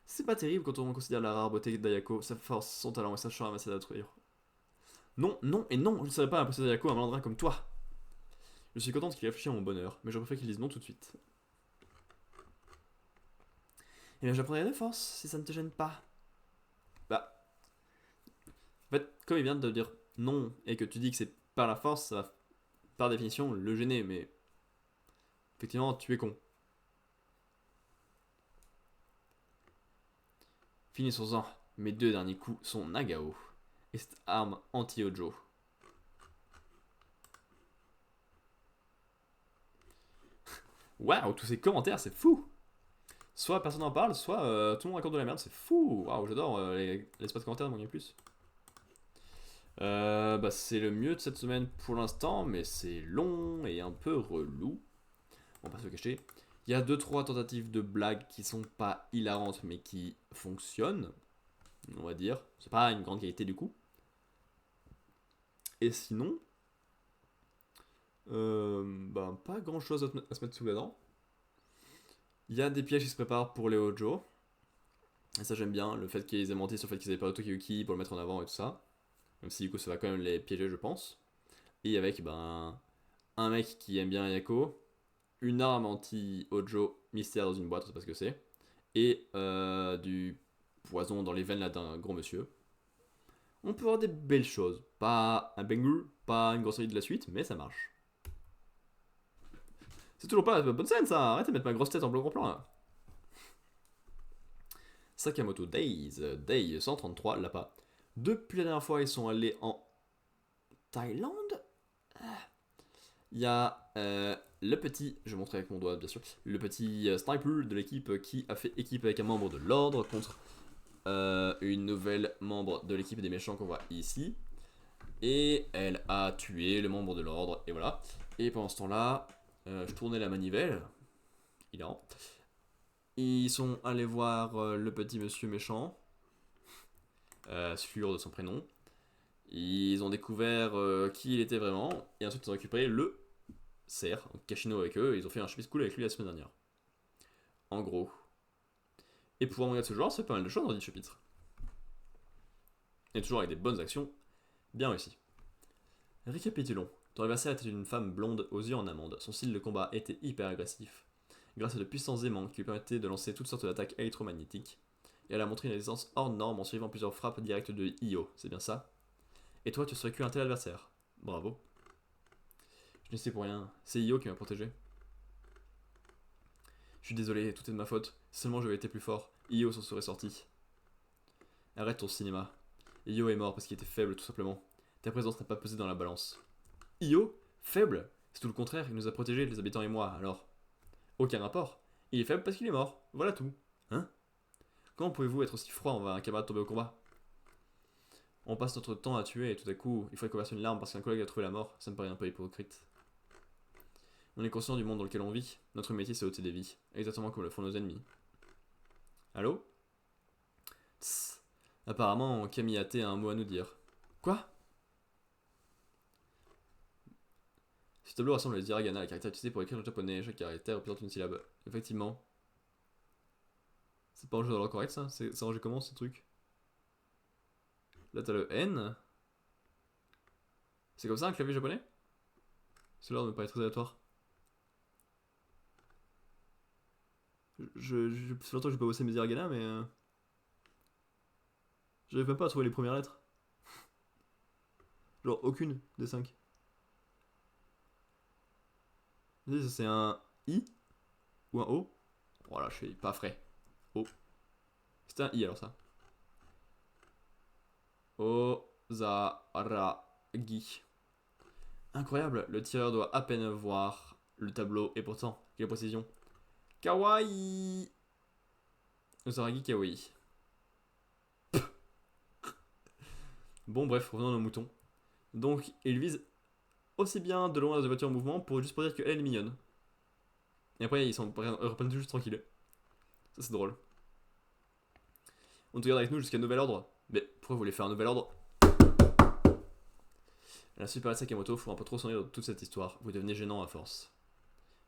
Speaker 1: C'est pas terrible quand on considère la rare beauté d'Ayako, sa force, son talent et sa charme à détruire. Non, non et non, je ne serais pas imposé d'Ayako un malandrin comme toi. Je suis contente qu'il réfléchisse à mon bonheur, mais je préfère qu'il dise non tout de suite. Eh bien, j'apprendrai de force, si ça ne te gêne pas. Bah. En fait, comme il vient de dire non et que tu dis que c'est par la force, ça va par définition le gêner, mais. Effectivement, tu es con. Finissons-en. Mes 2 derniers coups sont Nagao et cette arme anti-Ojo. Waouh, tous ces commentaires, c'est fou! Soit personne n'en parle, soit tout le monde raconte de la merde, c'est fou! Waouh, j'adore l'espace commentaire de mon Game Plus. Bah, c'est le mieux de cette semaine pour l'instant, mais c'est long et un peu relou. On va pas se le cacher. Il y a 2-3 tentatives de blagues qui sont pas hilarantes, mais qui fonctionnent, on va dire. C'est pas une grande qualité du coup. Et sinon, bah, pas grand chose à se mettre sous la dent. Il y a des pièges qui se préparent pour les Hojo. Et ça, j'aime bien. Le fait qu'ils aient menti sur le fait qu'ils avaient pas Tokiyuki pour le mettre en avant et tout ça. Même si du coup, ça va quand même les piéger, je pense. Et avec ben, un mec qui aime bien Ayako, une arme anti-Hojo mystère dans une boîte, on sait pas ce que c'est. Et du poison dans les veines là d'un gros monsieur. On peut avoir des belles choses. Pas un banger, pas une grosse série de la suite, mais ça marche. C'est toujours pas la bonne scène ça, arrêtez de mettre ma grosse tête en blanc plan là. Sakamoto Days, Day 133, là-bas. Depuis la dernière fois, ils sont allés en Thaïlande. Il y a le petit, je vais montrer avec mon doigt bien sûr, le petit sniper de l'équipe qui a fait équipe avec un membre de l'ordre contre une nouvelle membre de l'équipe des méchants qu'on voit ici. Et elle a tué le membre de l'ordre, et voilà. Et pendant ce temps-là, je tournais la manivelle. Hilarant. Ils sont allés voir le petit monsieur méchant, sûr de son prénom. Ils ont découvert qui il était vraiment, et ensuite ils ont récupéré le cerf, donc Kashino avec eux, et ils ont fait un chapitre cool avec lui la semaine dernière. En gros. Et pour un manga de ce genre, c'est pas mal de choses dans 10 chapitres. Et toujours avec des bonnes actions, bien réussies. Récapitulons. Ton adversaire était une femme blonde aux yeux en amande. Son style de combat était hyper agressif. Grâce à de puissants aimants qui lui permettaient de lancer toutes sortes d'attaques électromagnétiques. Et elle a montré une résistance hors norme en suivant plusieurs frappes directes de Io, c'est bien ça? Et toi, tu serais qu'un tel adversaire. Bravo. Je ne sais pour rien, c'est Io qui m'a protégé. Je suis désolé, tout est de ma faute. Si seulement j'avais été plus fort, Io s'en serait sorti. Arrête ton cinéma. Io est mort parce qu'il était faible, tout simplement. Ta présence n'a pas pesé dans la balance. Io? Faible? C'est tout le contraire, il nous a protégés, les habitants et moi, alors. Aucun rapport. Il est faible parce qu'il est mort. Voilà tout. Hein? Comment pouvez-vous être aussi froid envers un camarade tombé au combat? On passe notre temps à tuer et tout à coup, il faut qu'on verse une larme parce qu'un collègue a trouvé la mort. Ça me paraît un peu hypocrite. On est conscient du monde dans lequel on vit. Notre métier, c'est ôter des vies. Exactement comme le font nos ennemis. Allô? Tss. Apparemment, Kamiyate a un mot à nous dire. Quoi? Ce tableau rassemble les hiragana, les caractères utilisés pour écrire le japonais. Chaque caractère représente une syllabe. Effectivement. C'est pas rangé dans l'ordre correct ça? C'est rangé comment ce truc? Là t'as le N. C'est comme ça un clavier japonais? Cela me paraît très aléatoire. Ça fait longtemps que j'ai pas bossé mes hiragana mais... J'arrive même pas à trouver les premières lettres. Genre aucune des 5. Ça c'est un I ou un O. Voilà, je suis pas frais. O. C'était un I alors ça. O. Ozaragi. Incroyable, le tireur doit à peine voir le tableau, et pourtant, quelle précision. Kawaii. Ozaragi Kawaii. Bon, bref, revenons à nos moutons. Donc, il vise aussi bien de loin dans des voitures en mouvement juste pour dire qu'elle est mignonne. Et après, ils reprennent juste tranquilles. Ça, c'est drôle. On te garde avec nous jusqu'à nouvel ordre. Mais pourquoi vous voulez faire un nouvel ordre? La super Sakamoto fout un peu trop son nez dans toute cette histoire. Vous devenez gênant à force.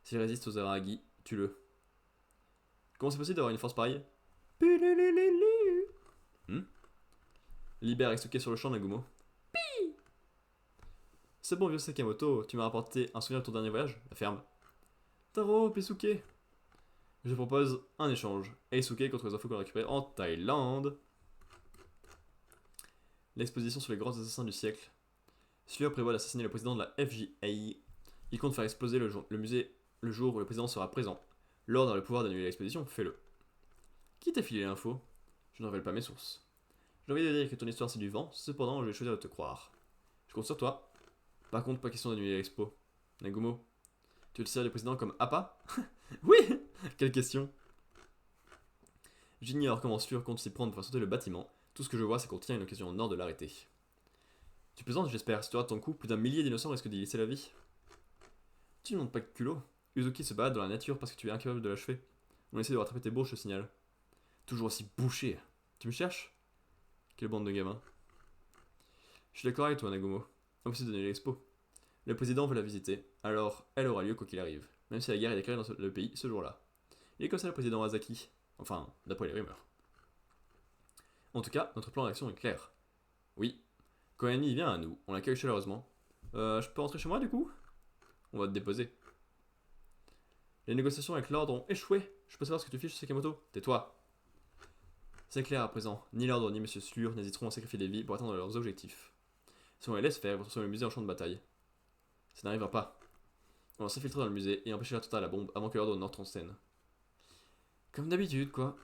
Speaker 1: S'il résiste aux Araragi, tue-le. Comment c'est possible d'avoir une force pareille? Hmm? Libère Isuke sur le champ, Nagumo. C'est bon, vieux Sakamoto, tu m'as rapporté un souvenir de ton dernier voyage? La ferme. Taro, Pisuke. Je propose un échange. Eisuke contre les infos qu'on a récupérées en Thaïlande. L'exposition sur les grands assassins du siècle. Celui-là prévoit d'assassiner le président de la FJA. Il compte faire exploser le musée le jour où le président sera présent. L'ordre a le pouvoir d'annuler l'exposition, fais-le. Qui t'a filé l'info? Je ne révèle pas mes sources. J'ai envie de dire que ton histoire c'est du vent, cependant je vais choisir de te croire. Je compte sur toi. Par contre, pas question d'annuler l'expo. Nagumo, tu veux le servir du président comme appât? Oui. Quelle question? J'ignore comment Slur compte s'y prendre pour faire sauter le bâtiment. Tout ce que je vois, c'est qu'on tient une occasion en or de l'arrêter. Tu plaisantes, j'espère. Si tu rates ton coup, plus d'un millier d'innocents risquent d'y laisser la vie. Tu ne montes pas de culot. Uzuki se bat dans la nature parce que tu es incapable de l'achever. On essaie de rattraper tes bourges, je signale. Toujours aussi bouché. Tu me cherches? Quelle bande de gamins. Je suis d'accord avec toi, Nagumo. Impossible d'annuler l'expo. Le président veut la visiter, alors elle aura lieu quoi qu'il arrive, même si la guerre est déclarée dans le pays ce jour-là. Il est comme ça le président Azaki. Enfin, d'après les rumeurs. En tout cas, notre plan d'action est clair. Oui. Quand l'ennemi vient à nous, on l'accueille chaleureusement. Je peux rentrer chez moi du coup? On va te déposer. Les négociations avec l'ordre ont échoué. Je peux savoir ce que tu fiches, Sakamoto? Tais-toi. C'est clair à présent. Ni l'ordre ni Monsieur Slur n'hésiteront à sacrifier des vies pour atteindre leurs objectifs. Si on les laisse faire, ils vont transformer le musée en champ de bataille. Ça n'arrivera pas. On va s'infiltrer dans le musée et empêcher l'attentat à la bombe avant que l'ordre n'entre en scène. Comme d'habitude, quoi.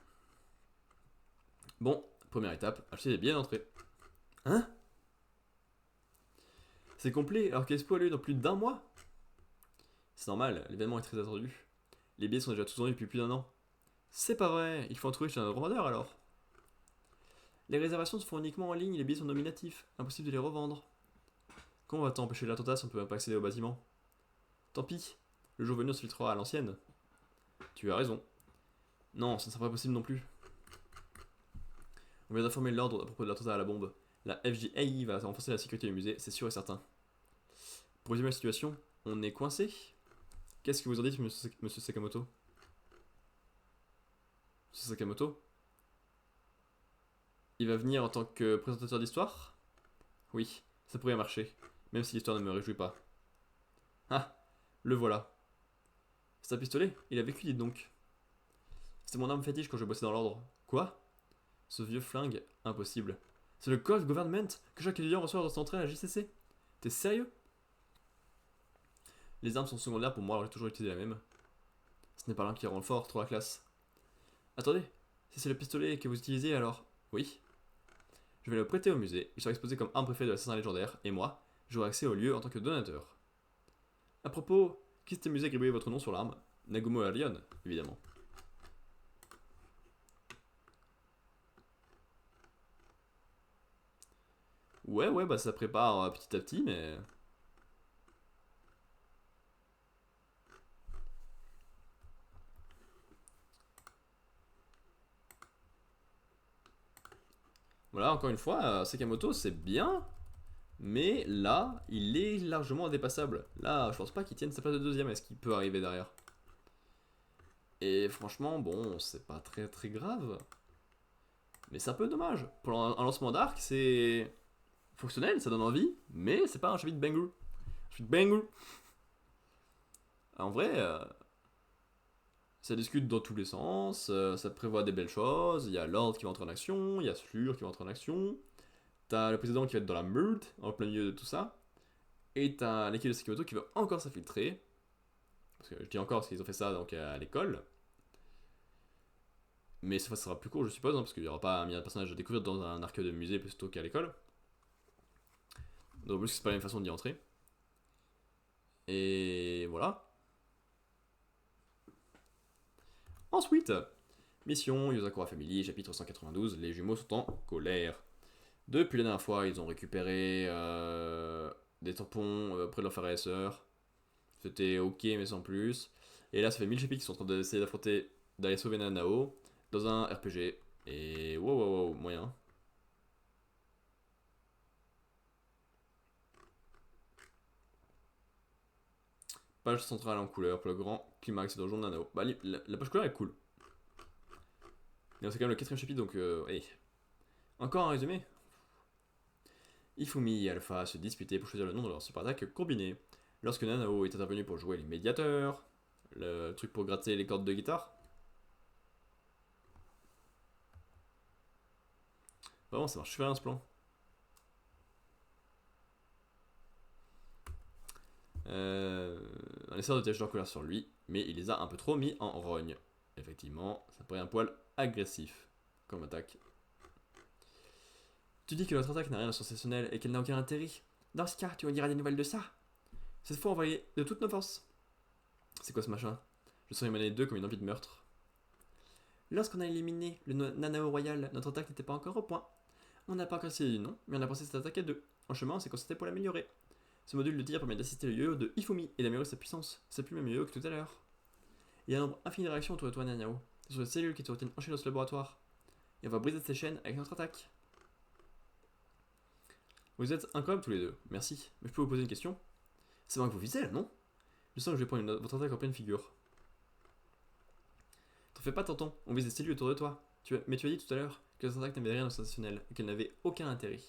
Speaker 1: Bon, première étape, acheter des billets d'entrée. Hein? C'est complet alors qu'Expo a lieu dans plus d'un mois? C'est normal, l'événement est très attendu. Les billets sont déjà tous vendus depuis plus d'un an. C'est pas vrai, il faut en trouver chez un revendeur alors. Les réservations se font uniquement en ligne, les billets sont nominatifs, impossible de les revendre. Comment va-t-on empêcher l'attentat si on ne peut même pas accéder au bâtiment? Tant pis, le jour venu on se filtrera à l'ancienne. Tu as raison. Non, ça ne sera pas possible non plus. On vient d'informer l'ordre à propos de l'attentat à la bombe. La FJA va renforcer la sécurité du musée, c'est sûr et certain. Pour résumer la situation, on est coincé. Qu'est-ce que vous en dites, monsieur Sakamoto? Monsieur Sakamoto? Il va venir en tant que présentateur d'histoire? Oui, ça pourrait marcher, même si l'histoire ne me réjouit pas. Ah, le voilà. C'est un pistolet? Il a vécu, dites donc. C'était mon arme fétiche quand je bossais dans l'ordre. Quoi? Ce vieux flingue? Impossible. C'est le Cold Government que chaque étudiant reçoit dans son entrée à la JCC? T'es sérieux? Les armes sont secondaires pour moi, alors j'ai toujours utilisé la même. Ce n'est pas l'un qui rend fort, trop la classe. Attendez, si c'est le pistolet que vous utilisez alors... Oui. Je vais le prêter au musée, il sera exposé comme arme préférée de l'assassin légendaire, et moi, j'aurai accès au lieu en tant que donateur. À propos, qui c'était musée gribouillé votre nom sur l'arme? Nagumo Arion, évidemment. Ouais, bah ça prépare petit à petit, mais... Voilà, encore une fois, Sakamoto c'est bien, mais là, il est largement indépassable. Là, je pense pas qu'il tienne sa place de deuxième, est-ce qu'il peut arriver derrière? Et franchement, bon, c'est pas très très grave. Mais c'est un peu dommage. Pour un lancement d'arc, c'est fonctionnel, ça donne envie, mais c'est pas un chapitre banger. Chapitre banger. En vrai, ça discute dans tous les sens, ça prévoit des belles choses, il y a l'ordre qui va entrer en action, il y a Slur qui va entrer en action, t'as le président qui va être dans la merde, en plein milieu de tout ça, et t'as l'équipe de Sekimoto qui va encore s'infiltrer, parce que je dis encore parce qu'ils ont fait ça donc à l'école, mais cette fois ça sera plus court je suppose, hein, parce qu'il n'y aura pas un milliard de personnages à découvrir dans un arc de musée plutôt qu'à l'école. Donc, plus, c'est pas la même façon d'y entrer. Et voilà. Ensuite, mission Yosakura Family, chapitre 192, les jumeaux sont en colère. Depuis la dernière fois, ils ont récupéré des tampons près de leurs frères et sœurs. C'était ok, mais sans plus. Et là, ça fait 1000 chapitres qu'ils sont en train d'essayer d'affronter, d'aller sauver Nanao dans un RPG. Et wow, moyen. Page centrale en couleur pour le grand climax et donjon de Nanao. Bah, la page couleur est cool. Mais c'est quand même le 4ème chapitre, donc allez. Encore un résumé. Ifumi et Alpha se disputaient pour choisir le nom de leur super attaque combinée. Lorsque Nanao est intervenu pour jouer les médiateurs, le truc pour gratter les cordes de guitare. Vraiment, ça marche super bien ce plan. Un essai de taches de couleur sur lui, mais il les a un peu trop mis en rogne. Effectivement, ça paraît un poil agressif comme attaque. Tu dis que notre attaque n'a rien de sensationnel et qu'elle n'a aucun intérêt. Dans ce cas, tu en diras des nouvelles de ça. Cette fois, on va y aller de toutes nos forces. C'est quoi ce machin? Je sens émaner d'eux comme une envie de meurtre. Lorsqu'on a éliminé le Nanao Royal, notre attaque n'était pas encore au point. On n'a pas encore essayé du nom, mais on a pensé cette attaque à deux. En chemin, on s'est concerté pour l'améliorer. Ce module de tir permet d'assister le yo-yo de Ifumi et d'améliorer sa puissance. C'est plus le même yo-yo que tout à l'heure. Il y a un nombre infini de réactions autour de toi, Nanao. Ce sont les cellules qui te retiennent enchaîné dans ce laboratoire. Et on va briser ces chaînes avec notre attaque. Vous êtes incroyables tous les deux, merci. Mais je peux vous poser une question? C'est moi que vous visez là, non? Je sens que je vais prendre votre attaque en pleine figure. T'en fais pas, tonton, on vise des cellules autour de toi. Mais tu as dit tout à l'heure que cette attaque n'avait rien de sensationnel et qu'elle n'avait aucun intérêt.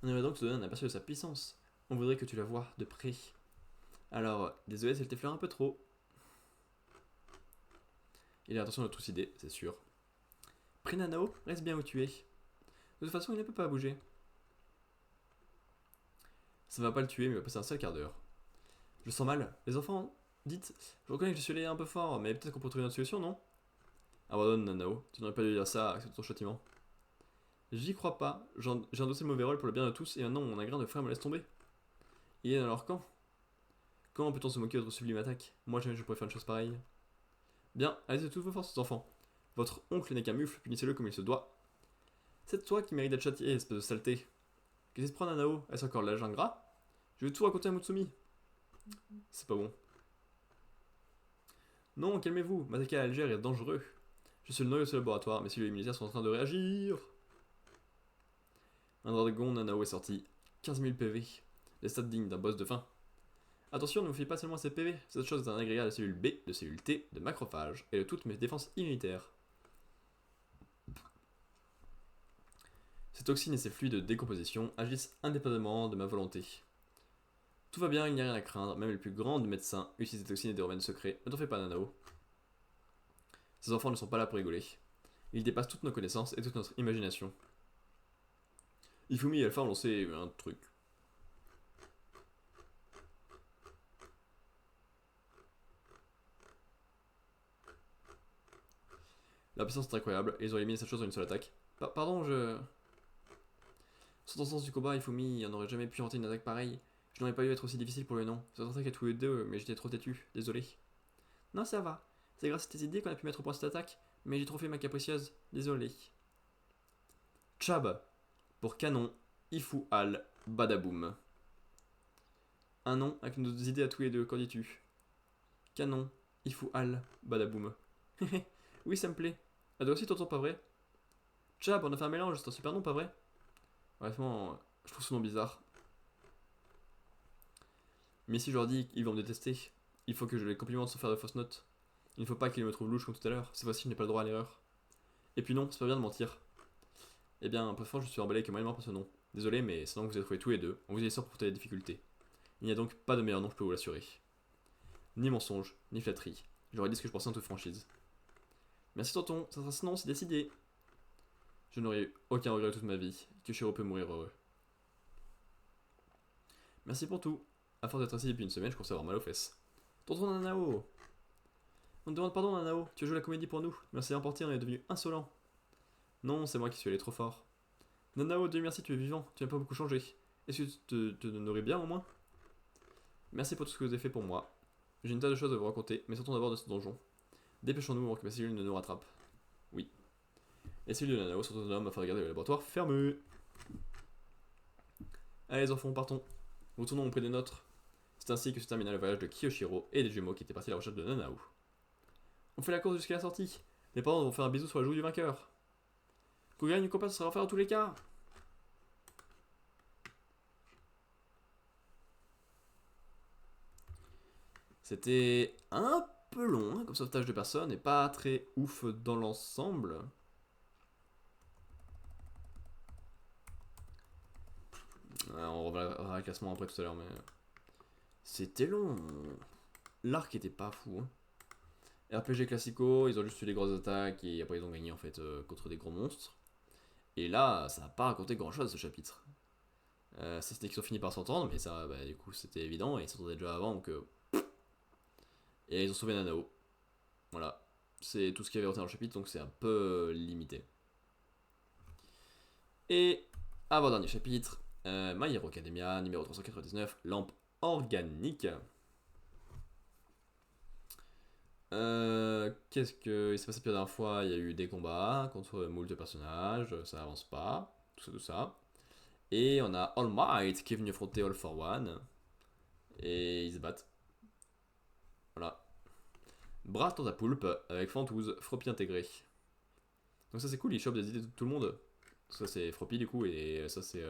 Speaker 1: On aimerait donc te donner un aperçu de sa puissance. On voudrait que tu la vois de près. Alors, désolé si elle t'effleure un peu trop. Il a l'intention de trucider, c'est sûr. Pris Nanao, reste bien où tu es. De toute façon, il ne peut pas bouger. Ça va pas le tuer, mais il va passer un seul quart d'heure. Je sens mal. Les enfants, dites, je reconnais que je suis allé un peu fort, mais peut-être qu'on peut trouver une autre solution, non? Abandonne Nanao, tu n'aurais pas dû dire ça, accepte ton châtiment. J'y crois pas, j'ai endossé le mauvais rôle pour le bien de tous, et maintenant mon agrin de frère me laisse tomber. Il est dans leur camp. Comment peut-on se moquer de votre sublime attaque? Moi jamais je pourrais faire une chose pareille. Bien, allez de toutes vos forces, enfants. Votre oncle n'est qu'un mufle, punissez-le comme il se doit. C'est toi qui mérite d'être châtié, espèce de saleté. Qu'est-ce qui se prend, Nanao? Est-ce encore l'âge ingrat? Je vais tout raconter à Mutsumi. C'est pas bon. Non, calmez-vous, m'attaquer à Alger est dangereux. Je suis le noyau de ce laboratoire, mes cellules immunitaires sont en train de réagir. Un dragon Nanao est sorti. 15 000 PV. Les stats dignes d'un boss de fin. Attention, ne vous fiez pas seulement à ces PV. Cette chose est un agrégat de cellules B, de cellules T, de macrophages, et de toutes mes défenses immunitaires. Ces toxines et ces fluides de décomposition agissent indépendamment de ma volonté. Tout va bien, il n'y a rien à craindre, même les plus grands médecins utilisent des toxines et des remèdes secrets. Ne t'en fais pas, Nanao. Ces enfants ne sont pas là pour rigoler. Ils dépassent toutes nos connaissances et toute notre imagination. Ifumi et Alpha ont lancé un truc. La puissance est incroyable et ils ont éliminé cette chose en une seule attaque. Pardon, je... Sans ton sens du combat, Ifumi n'aurait jamais pu inventer une attaque pareille. Je n'aurais pas dû être aussi difficile pour le nom. Cette attaque est tous les deux, mais j'étais trop têtu. Désolé. Non, ça va. C'est grâce à tes idées qu'on a pu mettre au point cette attaque, mais j'ai trop fait ma capricieuse. Désolé. Chab. Pour canon, Ifu Al Badaboum. Un nom avec nos idées à tous les deux, qu'en dis-tu? Canon, Ifu Al Badaboum. Oui, ça me plaît. Ah, toi aussi, t'entends pas vrai? Chab, on a fait un mélange, c'est un super nom, pas vrai? Brefement, je trouve ce nom bizarre. Mais si je leur dis qu'ils vont me détester, il faut que je les complimente sans faire de fausses notes. Il ne faut pas qu'ils me trouvent louche comme tout à l'heure, cette fois-ci je n'ai pas le droit à l'erreur. Et puis non, c'est pas bien de mentir. Eh bien, peu fort, je suis emballé que moyennement par ce nom. Désolé, mais c'est un nom que vous avez trouvé tous les deux, on vous y sort pour porter les difficultés. Il n'y a donc pas de meilleur nom, je peux vous l'assurer. Ni mensonge, ni flatterie. J'aurais dit ce que je pensais en toute franchise. Merci tonton, ça sera ce nom, c'est décidé. Je n'aurai eu aucun regret toute ma vie, que Shiro peut mourir heureux. Merci pour tout. À force d'être assis depuis une semaine, je commence à avoir mal aux fesses. Tonton Nanao! On te demande pardon, Nanao, tu as joué la comédie pour nous, mais on s'est emporté, on est devenu insolent. Non, c'est moi qui suis allé trop fort. Nanao, Dieu merci, tu es vivant, tu n'as pas beaucoup changé. Est-ce que tu te nourris bien au moins? Merci pour tout ce que vous avez fait pour moi. J'ai une tas de choses à vous raconter, mais sortons d'abord de ce donjon. Dépêchons-nous avant que ma cellule ne nous rattrape. Oui. Les cellules de Nanao sont autonomes afin de garder le laboratoire fermé. Allez les enfants, partons. Retournons auprès des nôtres. C'est ainsi que se termina le voyage de Kiyoshiro et des jumeaux qui étaient partis à la recherche de Nanao. On fait la course jusqu'à la sortie. Les parents vont faire un bisou sur la joue du vainqueur. Qu'on gagne ou qu'on passe, ça sera refaire dans tous les cas. C'était un peu long comme sauvetage de personnes et pas très ouf dans l'ensemble. On reverra le classement après tout à l'heure, mais c'était long. L'arc était pas fou. RPG classico, ils ont juste eu des grosses attaques et après ils ont gagné en fait contre des gros monstres. Et là, ça n'a pas raconté grand chose ce chapitre. Ça c'était qu'ils ont fini par s'entendre, mais ça, bah, du coup, c'était évident et ils s'entendaient déjà avant donc. Et ils ont sauvé Nanao. Voilà. C'est tout ce qu'il y avait retenu dans le chapitre donc c'est un peu limité. Et avant-dernier chapitre, My Hero Academia, numéro 399, lampe organique. Qu'est-ce que il s'est passé depuis la dernière fois? Il y a eu des combats contre moult personnages, ça avance pas, tout ça. Et on a All Might qui est venu affronter All for One. Et ils se battent. Voilà. Bras dans ta poulpe avec Fantouze, Froppy intégré. Donc ça c'est cool, il chope des idées de tout le monde. Ça c'est Froppy du coup, et ça c'est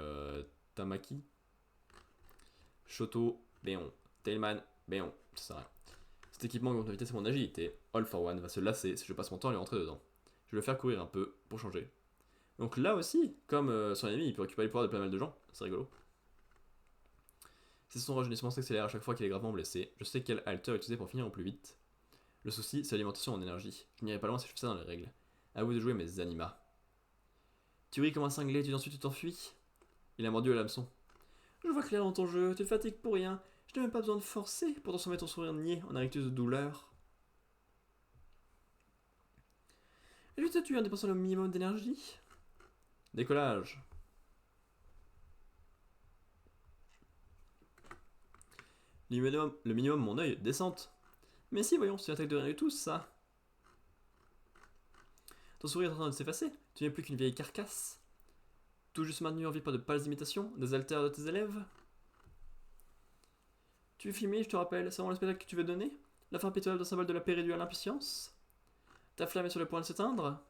Speaker 1: Tamaki. Shoto, Béon. Tailman, Béon. Ça sert à rien. Cet équipement augmente ma vitesse et mon agilité. All for One va se lasser si je passe mon temps à lui rentrer dedans. Je vais le faire courir un peu pour changer. Donc là aussi, comme son ennemi, il peut récupérer les pouvoirs de pas mal de gens. C'est rigolo. Si son rajeunissement s'accélère à chaque fois qu'il est gravement blessé, je sais quel halter utiliser pour finir au plus vite. Le souci, c'est l'alimentation en énergie. Je n'irai pas loin si je fais ça dans les règles. À vous de jouer mes animas. Tu ris comme un cinglé, ensuite tu t'enfuis. Il a mordu à l'hameçon. Je vois clair dans ton jeu, tu te fatigues pour rien. Je n'ai même pas besoin de forcer pour transformer ton sourire niais en un rictus de douleur. Je vais te tuer en dépensant le minimum d'énergie. Décollage. Le minimum, mon œil, descente. Mais si, voyons, c'est une attaque de rien du tout, ça. Ton sourire est en train de s'effacer, tu n'es plus qu'une vieille carcasse. Tout juste maintenu en vie par de pâles imitations, des altères de tes élèves. Tu es filmé, je te rappelle, c'est vraiment le spectacle que tu veux donner? La fin pitoyable d'un symbole de la paix réduit à l'impuissance? Ta flamme est sur le point de s'éteindre?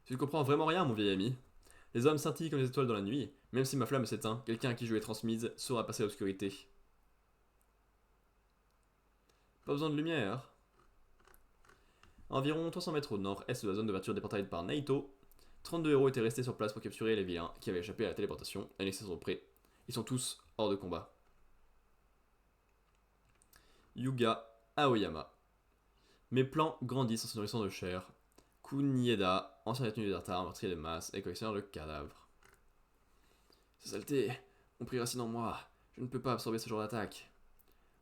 Speaker 1: Tu ne comprends vraiment rien, mon vieil ami. Les hommes scintillent comme les étoiles dans la nuit. Même si ma flamme s'éteint, quelqu'un à qui je l'ai transmise saura passer à l'obscurité. Pas besoin de lumière. Environ 300 mètres au nord-est de la zone d'ouverture déportée par Naito, 32 héros étaient restés sur place pour capturer les vilains qui avaient échappé à la téléportation à une extension près. Ils sont tous hors de combat. Yuga Aoyama. Mes plans grandissent en se nourrissant de chair. Kunieda, ancien détenu d'Artar, meurtrier de masse et collectionneur de cadavres. C'est saleté, on prit racine en moi. Je ne peux pas absorber ce genre d'attaque.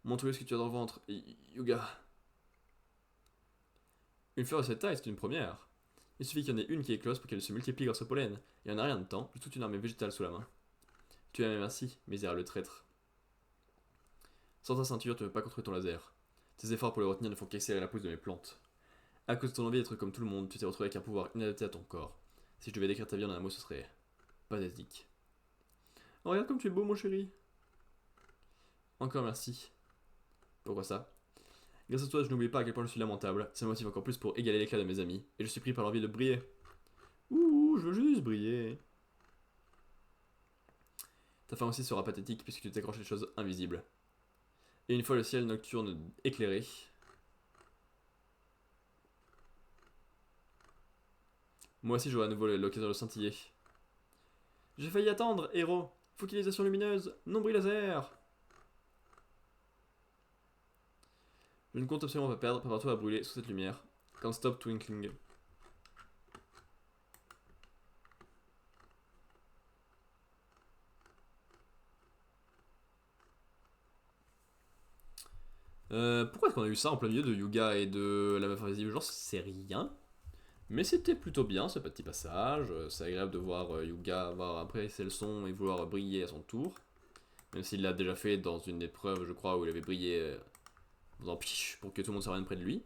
Speaker 1: Montre-lui ce que tu as dans le ventre, Yuga. Une fleur de cette taille, c'est une première. Il suffit qu'il y en ait une qui éclose pour qu'elle se multiplie grâce au pollen, et en un rien de temps, j'ai toute une armée végétale sous la main. Tu as même ainsi, misérable traître. Sans ta ceinture, tu ne peux pas contrôler ton laser. Tes efforts pour le retenir ne font qu'accélérer la pousse de mes plantes. À cause de ton envie d'être comme tout le monde, tu t'es retrouvé avec un pouvoir inadapté à ton corps. Si je devais décrire ta vie en un mot, ce serait pathétique. Oh, regarde comme tu es beau, mon chéri. Encore merci. Pourquoi ça? Grâce à toi, je n'oublie pas à quel point je suis lamentable. Ça me motive encore plus pour égaler l'éclat de mes amis. Et je suis pris par l'envie de briller. Ouh, je veux juste briller. Ta fin aussi sera pathétique puisque tu t'accroches à des choses invisibles. Et une fois le ciel nocturne éclairé, moi aussi j'aurai à nouveau l'occasion de scintiller. J'ai failli attendre, héros. Focalisation lumineuse, nombril laser. Je ne compte absolument pas perdre, prépare-toi à brûler sous cette lumière. Can't stop twinkling. Pourquoi est-ce qu'on a eu ça en plein milieu de Yuga et de la meuf invisible? Genre, c'est rien. Mais c'était plutôt bien ce petit passage, c'est agréable de voir Yuga avoir appris ses leçons et vouloir briller à son tour. Même s'il l'a déjà fait dans une épreuve, je crois, où il avait brillé en faisant piche pour que tout le monde se revienne près de lui.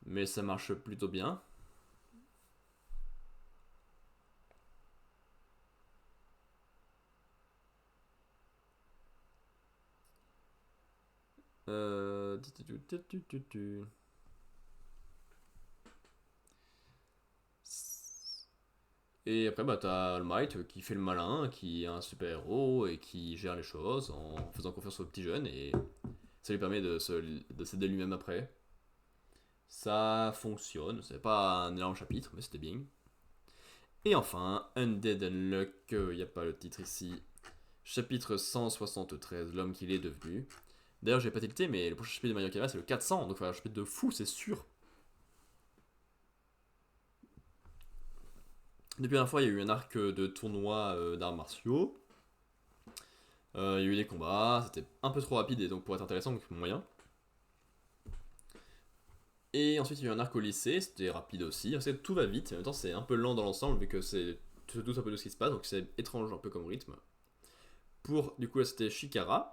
Speaker 1: Mais ça marche plutôt bien. Euh... Et après, bah, t'as All Might qui fait le malin, qui est un super héros et qui gère les choses en faisant confiance au petit jeune et ça lui permet de s'aider lui-même après. Ça fonctionne, c'est pas un énorme chapitre, mais c'était bien. Et enfin, Undead Unluck, il n'y a pas le titre ici. Chapitre 173, l'homme qu'il est devenu. D'ailleurs, j'ai pas tilté, mais le prochain chapitre de Mario Kart c'est le 400, donc il va y avoir un chapitre de fou, c'est sûr. Depuis la dernière fois, il y a eu un arc de tournoi d'arts martiaux. Il y a eu des combats, c'était un peu trop rapide et donc pour être intéressant, donc moyen. Et ensuite, il y a eu un arc au lycée, c'était rapide aussi. En fait, tout va vite, mais en même temps, c'est un peu lent dans l'ensemble vu que c'est tu te doutes un peu de ce qui se passe, donc c'est étrange un peu comme rythme. Pour, du coup, là, c'était Shikara.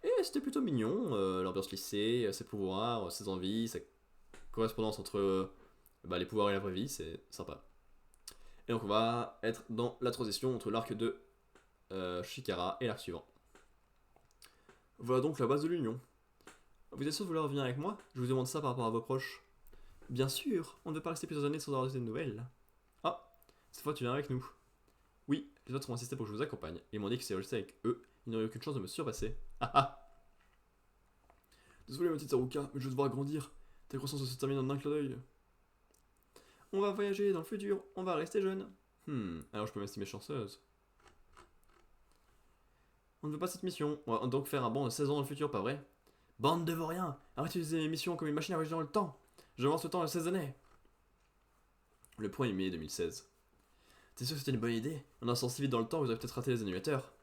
Speaker 1: Et c'était plutôt mignon, l'ambiance lycée, ses pouvoirs, ses envies, sa correspondance entre bah, les pouvoirs et la vraie vie, c'est sympa. Et donc on va être dans la transition entre l'arc de Shikara et l'arc suivant. Voilà donc la base de l'union. Vous êtes sûr de vouloir revenir avec moi? Je vous demande ça par rapport à vos proches. Bien sûr, on ne veut pas rester plusieurs années sans avoir de nouvelles. Ah, cette fois tu viens avec nous. Oui, les autres ont insisté pour que je vous accompagne. Ils m'ont dit que si je restais avec eux, ils n'auraient aucune chance de me surpasser. Ah ah. Désolé ma petite Saruka, mais je veux te voir grandir. Ta croissance se termine en un clin d'œil. On va voyager dans le futur, on va rester jeune. Alors je peux m'estimer chanceuse. On ne veut pas cette mission, on va donc faire un bond de 16 ans dans le futur, pas vrai? Bande de vauriens, arrêtez d'utiliser mes missions comme une machine à voyager dans le temps. J'avance le temps de 16 années. Le 1er mai 2016. T'es sûr que c'était une bonne idée? En avançant si vite dans le temps, vous aurez peut-être raté les annulateurs.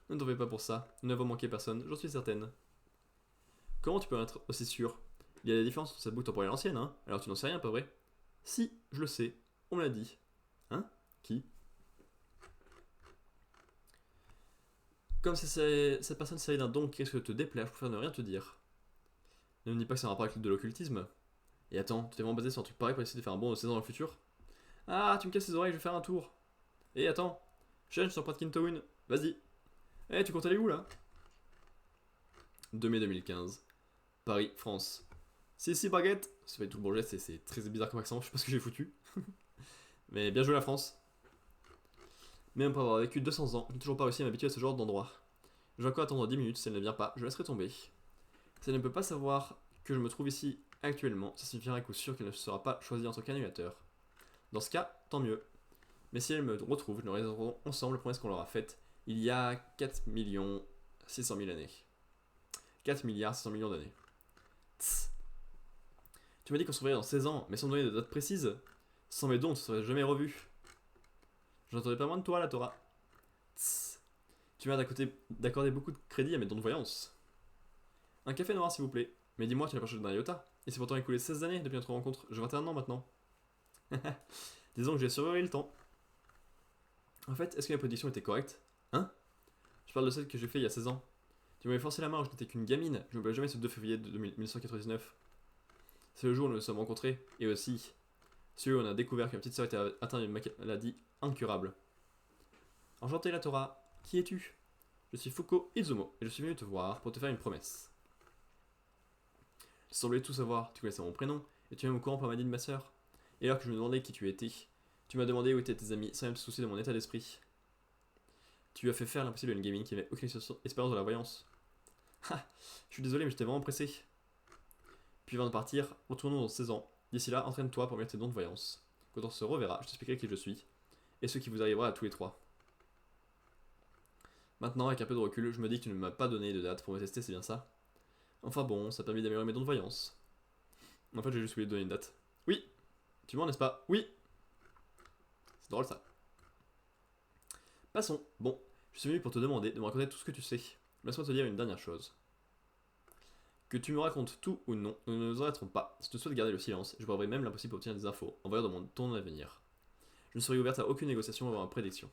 Speaker 1: Ne t'en fais pas pour ça, nous n'avons manqué personne, j'en suis certaine. Comment tu peux être aussi sûr? Il y a des différences entre cette boucle temporelle ancienne, hein? Alors tu n'en sais rien, pas vrai? Si, je le sais, on me l'a dit. Hein? Qui? Comme si cette personne s'agit d'un don qui risque de te déplaire, je préfère ne rien te dire. Ne me dis pas que c'est un rapport avec de l'occultisme. Et attends, tu t'es vraiment basé sur un truc pareil pour essayer de faire un bond de 16 ans dans le futur? Ah, tu me casses les oreilles, je vais faire un tour. Et attends, Shen sur Pratkin Town, vas-y. Eh, tu comptes aller où là? 2 mai 2015. Paris, France. Si, baguette. Ça fait tout le bon geste, c'est très bizarre comme accent, je sais pas ce que j'ai foutu. Mais bien joué la France. Même pour avoir vécu 200 ans, j'ai toujours pas réussi à m'habituer à ce genre d'endroit. Je vais encore attendre 10 minutes, si elle ne vient pas, je laisserai tomber. Si elle ne peut pas savoir que je me trouve ici actuellement, ça signifiera à coup sûr qu'elle ne sera pas choisie en tant qu'annulateur. Dans ce cas, tant mieux. Mais si elle me retrouve, nous réaliserons ensemble la promesse qu'on leur a faite il y a 4 600 000 années. 4 milliards 600 millions d'années. Tss. Tu m'as dit qu'on se reverrait dans 16 ans, mais sans donner de date précise. Sans mes dons, on ne se serait jamais revu. J'entendais pas moins de toi, la Torah. Tss. Tu m'as d'accorder beaucoup de crédit à mes dons de voyance. Un café noir, s'il vous plaît. Mais dis-moi, tu n'as pas changé d'un iota. Et c'est pourtant écoulé 16 années depuis notre rencontre. J'ai 21 ans maintenant. Disons que j'ai survécu le temps. En fait, est-ce que ma prédiction était correcte? Hein? Je parle de celle que j'ai fait il y a 16 ans. Tu m'avais forcé la main, je n'étais qu'une gamine. Je n'oublierai jamais ce 2 février de 1999. C'est le jour où nous nous sommes rencontrés. Et aussi, celui où on a découvert que ma petite sœur était atteinte d'une maladie incurable. Enchanté, la Torah. Qui es-tu? Je suis Fuko Izumo et je suis venu te voir pour te faire une promesse. Tu semblais tout savoir, tu connaissais mon prénom et tu es même au courant par ma dit de ma sœur. Et alors que je me demandais qui tu étais, tu m'as demandé où étaient tes amis sans même te soucier de mon état d'esprit. Tu as fait faire l'impossible à une gamine qui n'avait aucune expérience de la voyance. Ha! Je suis désolé mais j'étais vraiment pressé. Puis avant de partir, retournons dans 16 ans. D'ici là, entraîne-toi pour mettre tes dons de voyance. Quand on se reverra, je t'expliquerai qui je suis et ce qui vous arrivera à tous les trois. Maintenant, avec un peu de recul, je me dis que tu ne m'as pas donné de date pour me tester, c'est bien ça? Enfin bon, ça a permis d'améliorer mes dons de voyance. En fait, j'ai juste oublié de donner une date. Oui! Tu mens, n'est-ce pas? Oui! C'est drôle ça. Passons. Bon, je suis venu pour te demander de me raconter tout ce que tu sais. Laisse-moi te dire une dernière chose. Que tu me racontes tout ou non, nous ne nous arrêterons pas. Si tu souhaites garder le silence, je prendrai même l'impossible pour obtenir des infos en voyant dans ton avenir. Je ne serai ouverte à aucune négociation avant ma prédiction.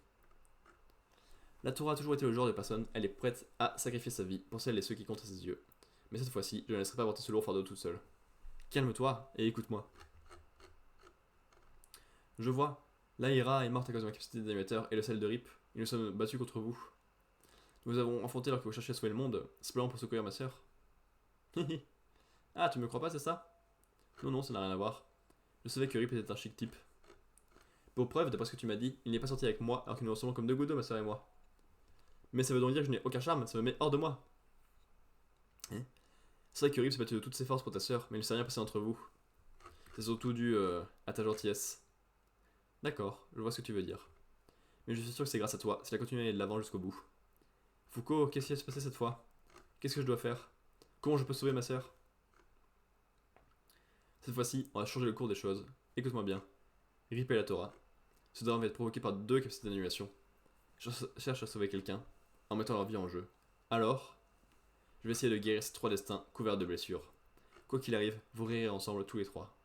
Speaker 1: La Torah a toujours été le genre de personne, elle est prête à sacrifier sa vie pour celles et ceux qui comptent à ses yeux. Mais cette fois-ci, je ne laisserai pas porter ce lourd fardeau toute seule. Calme-toi et écoute-moi. Je vois, l'Aïra est morte à cause de ma capacité d'animateur et le sel de Rip, et nous sommes battus contre vous. Nous avons affronté alors que vous cherchiez à sauver le monde, simplement pour secourir ma sœur. Ah, tu me crois pas, c'est ça? Non, non, ça n'a rien à voir. Je savais que Rip était un chic type. Pour preuve, d'après ce que tu m'as dit, il n'est pas sorti avec moi alors que nous ressemblons comme deux gouttes d'eau, ma sœur et moi. Mais ça veut donc dire que je n'ai aucun charme, ça me met hors de moi. C'est vrai que Rip s'est battu de toutes ses forces pour ta sœur, mais il ne s'est rien passé entre vous. C'est surtout dû à ta gentillesse. D'accord, je vois ce que tu veux dire. Mais je suis sûr que c'est grâce à toi, si elle continue à aller de l'avant jusqu'au bout. Foucault, qu'est-ce qui va se passer cette fois? Qu'est-ce que je dois faire? Comment je peux sauver ma sœur? Cette fois-ci, on va changer le cours des choses. Écoute-moi bien. Rip et la Torah. Ce drame va être provoqué par deux capacités d'annulation. Je cherche à sauver quelqu'un, en mettant leur vie en jeu. Alors, je vais essayer de guérir ces trois destins couverts de blessures. Quoi qu'il arrive, vous rirez ensemble tous les trois.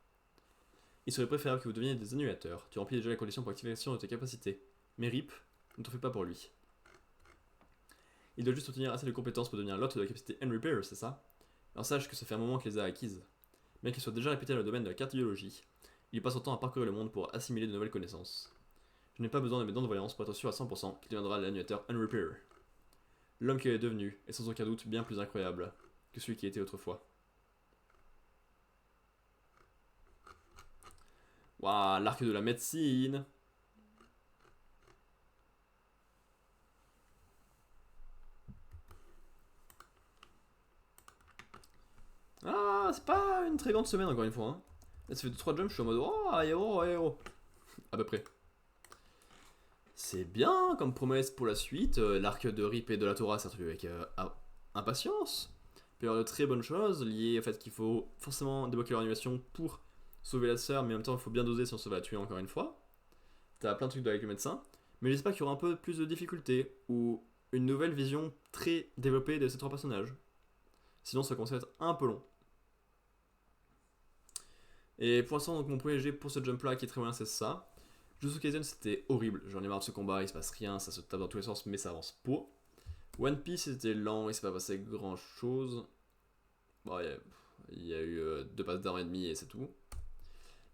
Speaker 1: Il serait préférable que vous deveniez des annulateurs. Tu remplis déjà les conditions pour l'activation de tes capacités. Mais Rip, ne t'en fais pas pour lui. Il doit juste obtenir assez de compétences pour devenir l'hôte de la capacité N-Repair, c'est ça? Alors sache que ça fait un moment qu'il les a acquises. Bien qu'il soit déjà réputé dans le domaine de la cardiologie, il passe son temps à parcourir le monde pour assimiler de nouvelles connaissances. Je n'ai pas besoin de mes dents de voyance pour être sûr à 100% qu'il deviendra l'annulateur N-Repair. L'homme qu'il est devenu est sans aucun doute bien plus incroyable que celui qui était autrefois. Waouh, l'arc de la médecine! Ah, c'est pas une très grande semaine encore une fois. Hein. Là, ça fait 2-3 jumps, je suis en mode oh, héros, héros. À peu près. C'est bien comme promesse pour la suite. L'arc de Rip et de la Torah s'est retrouvé avec impatience. Il peut y avoir de très bonnes choses liées au fait qu'il faut forcément débloquer leur animation pour sauver la sœur, mais en même temps il faut bien doser si on se va la tuer encore une fois. T'as plein de trucs avec le médecin. Mais j'espère qu'il y aura un peu plus de difficultés ou une nouvelle vision très développée de ces trois personnages. Sinon ça commence à être un peu long. Et pour l'instant, donc mon premier jet pour ce jump là qui est très moyen, c'est ça. Jujutsu Kaisen, c'était horrible. J'en ai marre de ce combat, il se passe rien, ça se tape dans tous les sens, mais ça avance pas. One Piece, c'était lent, il s'est pas passé grand chose. Bon, il y a eu deux passes d'armes et demi et c'est tout.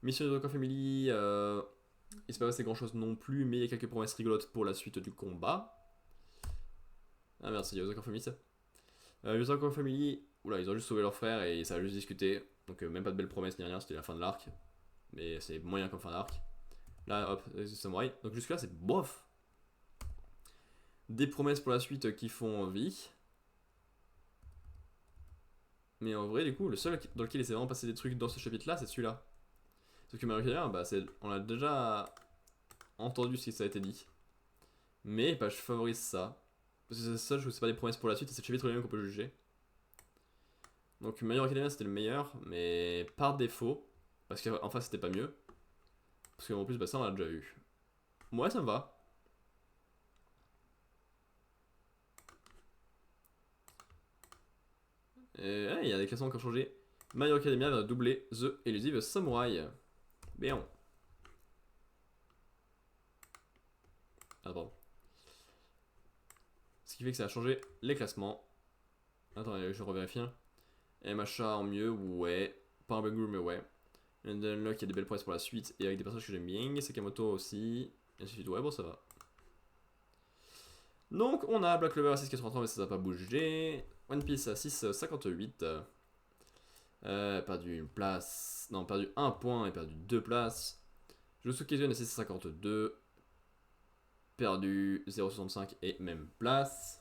Speaker 1: Mission de Dokkan Family, il s'est pas passé grand chose non plus, mais il y a quelques promesses rigolotes pour la suite du combat. Ah merde, c'est Dokkan Family ça. Dokkan Family, oula, ils ont juste sauvé leur frère et ça a juste discuté. Donc même pas de belles promesses ni rien, c'était la fin de l'arc. Mais c'est moyen comme fin d'arc. Là, hop, c'est samouraï. Donc jusque là, c'est bof. Des promesses pour la suite qui font envie. Mais en vrai, du coup, le seul dans lequel il s'est vraiment passé des trucs dans ce chapitre-là, c'est celui-là. Sauf que Mario bah, on a déjà entendu ce qui ça a été dit. Mais bah, je favorise ça. Parce que c'est ça, je trouve que c'est pas des promesses pour la suite, et c'est le chapitre lui-même qu'on peut juger. Donc My Hero Academia c'était le meilleur, mais par défaut, parce qu'en face c'était pas mieux. Parce qu'en plus, bah, ça on l'a déjà vu. Moi ça me va. Et il y a des classements qui ont changé. My Hero Academia vient de doubler The Elusive Samurai. Bien. Ah, pardon. Ce qui fait que ça a changé les classements. Attends, je revérifie. Et Macha en mieux, ouais. Pas un bug mais ouais. And then là, il y a des belles promesses pour la suite. Et avec des personnages que j'aime bien. Sakamoto aussi. Et ainsi de suite. Ouais, bon, ça va. Donc, on a Black Clover à 6,83, mais ça n'a pas bougé. One Piece à 6,58. Perdu une place. Non, perdu un point et perdu deux places. Jujutsu Kaisen à 6,52. Perdu 0,65 et même place.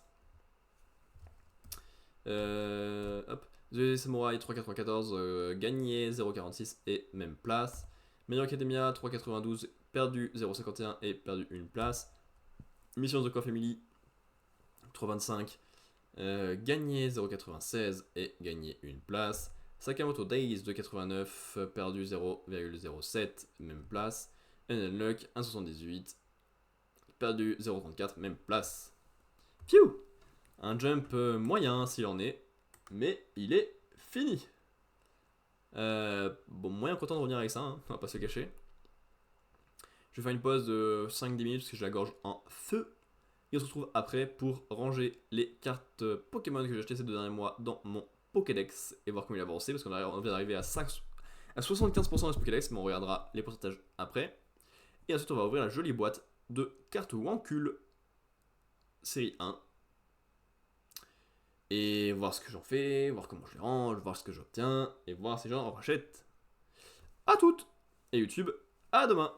Speaker 1: Hop. The Samurai 3,94, gagné 0,46 et même place. My Hero Academia 3,92, perdu 0,51 et perdu une place. Mission de Dokkan Family 3,25, gagné 0,96 et gagné une place. Sakamoto Days 2,89, perdu 0,07, même place. Unluck 1,78, perdu 0,34, même place. Piou! Un jump moyen s'il en est, mais il est fini. Bon, moyen content de revenir avec ça, hein, on va pas se cacher. Je vais faire une pause de 5-10 minutes parce que j'ai la gorge en feu. Et on se retrouve après pour ranger les cartes Pokémon que j'ai achetées ces 2 derniers mois dans mon Pokédex et voir comment il a avancé parce qu'on vient d'arriver à 75% de ce Pokédex, mais on regardera les pourcentages après. Et ensuite, on va ouvrir la jolie boîte de cartes Wancul série 1 et voir ce que j'en fais, voir comment je les range, voir ce que j'obtiens et voir si j'en rachète. À toutes et YouTube, à demain.